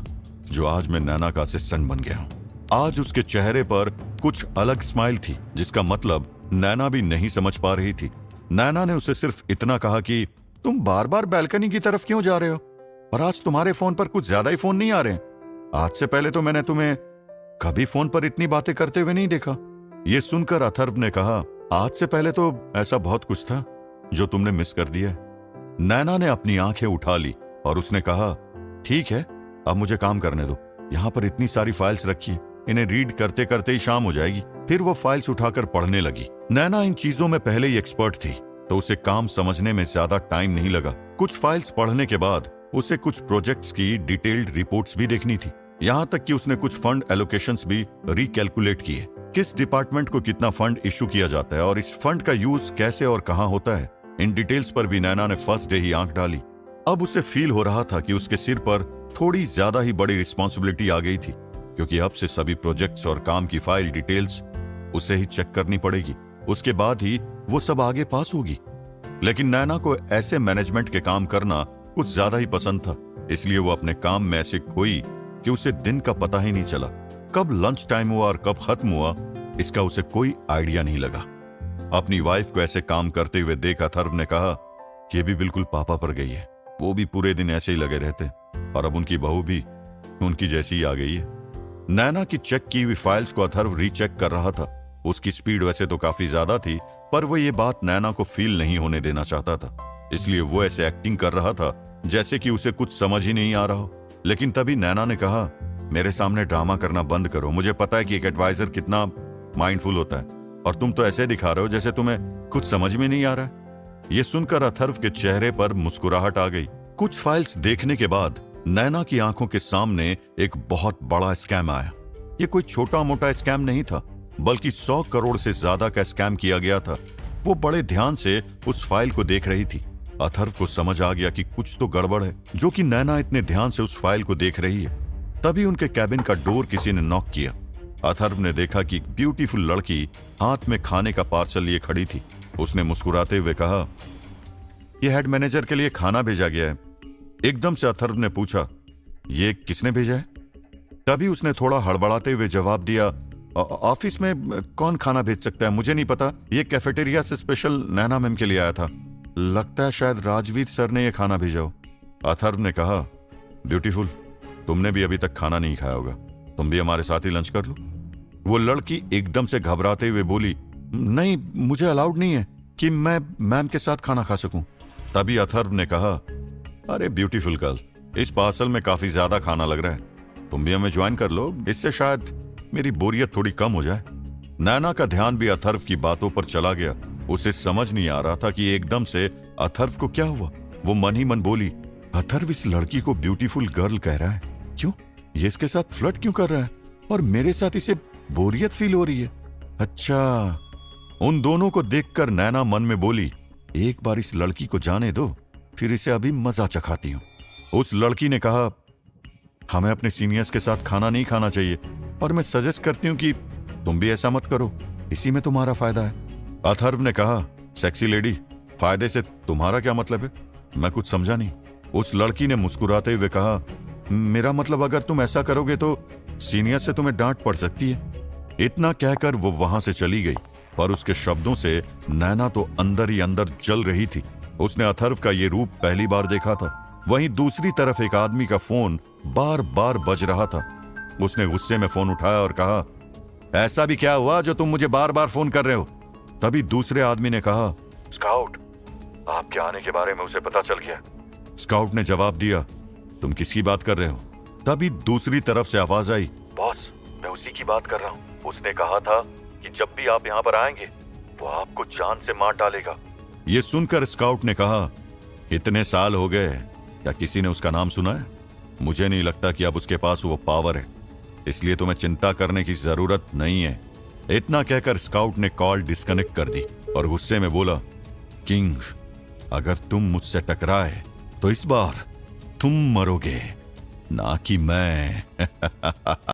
जो आज मैं नैना का असिस्टेंट बन गया हूं। आज उसके चेहरे पर कुछ अलग स्माइल थी, जिसका मतलब नैना भी नहीं समझ पा रही थी। नैना ने उसे सिर्फ इतना कहा कि तुम बार बार बैल्कनी की तरफ क्यों जा रहे हो? और आज तुम्हारे फोन पर कुछ ज्यादा ही फोन नहीं आ रहे हैं। आज से पहले तो मैंने तुम्हें कभी फोन पर इतनी बातें करते हुए नहीं देखा। ये सुनकर अथर्व ने कहा, आज से पहले तो ऐसा बहुत कुछ था जो तुमने मिस कर दिया। नैना ने अपनी आंखें उठा ली और उसने कहा, ठीक है, अब मुझे काम करने दो। यहाँ पर इतनी सारी फाइल्स रखी है, इन्हें रीड करते करते ही शाम हो जाएगी। फिर वो फाइल्स उठाकर पढ़ने लगी। नैना इन चीजों में पहले ही एक्सपर्ट थी, तो उसे काम समझने में ज्यादा टाइम नहीं लगा। कुछ फाइल्स पढ़ने के बाद उसे कुछ प्रोजेक्ट्स की डिटेल्ड रिपोर्ट्स भी देखनी थी। यहाँ तक कि उसने कुछ फंड एलोकेशंस भी रिकैलकुलेट किए। किस डिपार्टमेंट को कितना फंड इश्यू किया जाता है और इस फंड का यूज कैसे और कहाँ होता है, इन डिटेल्स पर भी नैना ने फर्स्ट डे ही आंख डाली। अब उसे फील हो रहा था कि उसके सिर पर थोड़ी ज्यादा ही बड़ी रिस्पॉन्सिबिलिटी आ गई थी, क्योंकि अब से सभी प्रोजेक्ट्स और काम की फाइल डिटेल्स उसे ही चेक करनी पड़ेगी। उसके बाद ही वो सब आगे पास होगी। लेकिन नैना को ऐसे मैनेजमेंट के काम करना कुछ ज्यादा ही पसंद था, इसलिए वो अपने काम में ऐसे कोई कि उसे दिन का पता ही नहीं चला। कब लंच टाइम हुआ और कब खत्म हुआ इसका उसे कोई आइडिया नहीं लगा। अपनी वाइफ को ऐसे काम करते हुए देख अथर्व ने कहा कि ये भी बिल्कुल पापा पर गई है, वो भी पूरे दिन ऐसे ही लगे रहते और अब उनकी बहू भी उनकी जैसी ही आ गई है। नैना की चेक की हुई फाइल्स को अथर्व रीचेक कर रहा था। उसकी स्पीड वैसे तो काफी ज्यादा थी, पर वो ये बात नैना को फील नहीं होने देना चाहता था, इसलिए वो ऐसे एक्टिंग कर रहा था जैसे कि उसे कुछ समझ ही नहीं आ रहा हो। लेकिन तभी नैना ने कहा, मेरे सामने ड्रामा करना बंद करो, मुझे पता है कि एक एडवाइजर कितना माइंडफुल होता है और तुम तो ऐसे दिखा रहे हो जैसे तुम्हें कुछ समझ में नहीं आ रहा है। ये सुनकर अथर्व के चेहरे पर मुस्कुराहट आ गई। कुछ फाइल्स देखने के बाद नैना की आंखों के सामने एक बहुत बड़ा स्कैम आया। ये कोई छोटा मोटा स्कैम नहीं था, बल्कि 100 करोड़ से ज्यादा का स्कैम किया गया था। वो बड़े ध्यान से उस फाइल को देख रही थी। अथर्व को समझ आ गया कि कुछ तो गड़बड़ है, जो कि नैना इतने ध्यान से उस फाइल को देख रही है। तभी उनके कैबिन का डोर किसी ने नॉक किया। अथर्व ने देखा कि एक ब्यूटीफुल लड़की हाथ में खाने का पार्सल लिए खड़ी थी। उसने मुस्कुराते हुए कहा, यह हेड मैनेजर के लिए खाना भेजा गया है। एकदम से अथर्व ने पूछा, ये किसने भेजा है? तभी उसने थोड़ा हड़बड़ाते हुए जवाब दिया, ऑफिस में कौन खाना भेज सकता है, मुझे नहीं पता, ये कैफेटेरिया से स्पेशल नैना मैम के लिए आया था, लगता है शायद राजवीर सर ने यह खाना भेजा हो। अथर्व ने कहा, ब्यूटीफुल, तुमने भी अभी तक खाना नहीं खाया होगा, तुम भी हमारे साथ ही लंच कर लो। वो लड़की एकदम से घबराते हुए बोली, नहीं, मुझे अलाउड नहीं है कि मैं मैम के साथ खाना खा सकूं। तभी अथर्व ने कहा, अरे ब्यूटीफुल गर्ल, इस पार्सल में काफी ज्यादा खाना लग रहा है, तुम भी हमें ज्वाइन कर लो, इससे शायद मेरी बोरियत थोड़ी कम हो जाए। नैना का ध्यान भी अथर्व की बातों पर चला गया। उसे समझ नहीं आ रहा था कि एकदम से अथर्व को क्या हुआ। वो मन ही मन बोली, अथर्व इस लड़की को ब्यूटीफुल गर्ल कह रहा है, क्यों? ये इसके साथ फ्लर्ट क्यों कर रहा है और मेरे साथ इसे बोरियत फील हो रही है? अच्छा। उन दोनों को देखकर नैना मन में बोली, एक बार इस लड़की को जाने दो, फिर इसे अभी मजा चखाती हूं। उस लड़की ने कहा, हमें अपने सीनियर्स के साथ खाना नहीं खाना चाहिए और मैं सजेस्ट करती हूं कि तुम भी ऐसा मत करो, इसी में तुम्हारा फायदा है। अथर्व ने कहा, सेक्सी लेडी, फायदे से तुम्हारा क्या मतलब है? मैं कुछ समझा नहीं। उस लड़की ने मुस्कुराते हुए कहा, मेरा मतलब अगर तुम ऐसा करोगे तो सीनियर से तुम्हें डांट पड़ सकती है। इतना कहकर वो वहां से चली गई, पर उसके शब्दों से नैना तो अंदर ही अंदर जल रही थी। उसने अथर्व का ये रूप पहली बार देखा था। वहीं दूसरी तरफ एक आदमी का फोन बार बार बज रहा था। उसने गुस्से में फोन उठाया और कहा, ऐसा भी क्या हुआ जो तुम मुझे बार बार फोन कर रहे हो? तभी दूसरे आदमी ने कहा, स्काउट, आपके आने के बारे में उसे पता चल गया। स्काउट ने जवाब दिया, तुम किसकी बात कर रहे हो? तभी दूसरी तरफ से आवाज आई, बॉस, मैं उसी की बात कर रहा हूं। उसने कहा था कि जब भी आप यहां पर आएंगे वो आपको जान से मार डालेगा। ये सुनकर स्काउट ने कहा, इतने साल हो गए, क्या किसी ने उसका नाम सुना है? मुझे नहीं लगता कि अब उसके पास वो पावर है, इसलिए तुम्हें चिंता करने की जरूरत नहीं है। इतना कहकर स्काउट ने कॉल डिस्कनेक्ट कर दी और गुस्से में बोला, किंग, अगर तुम मुझसे टकराए तो इस बार तुम मरोगे, ना कि मैं।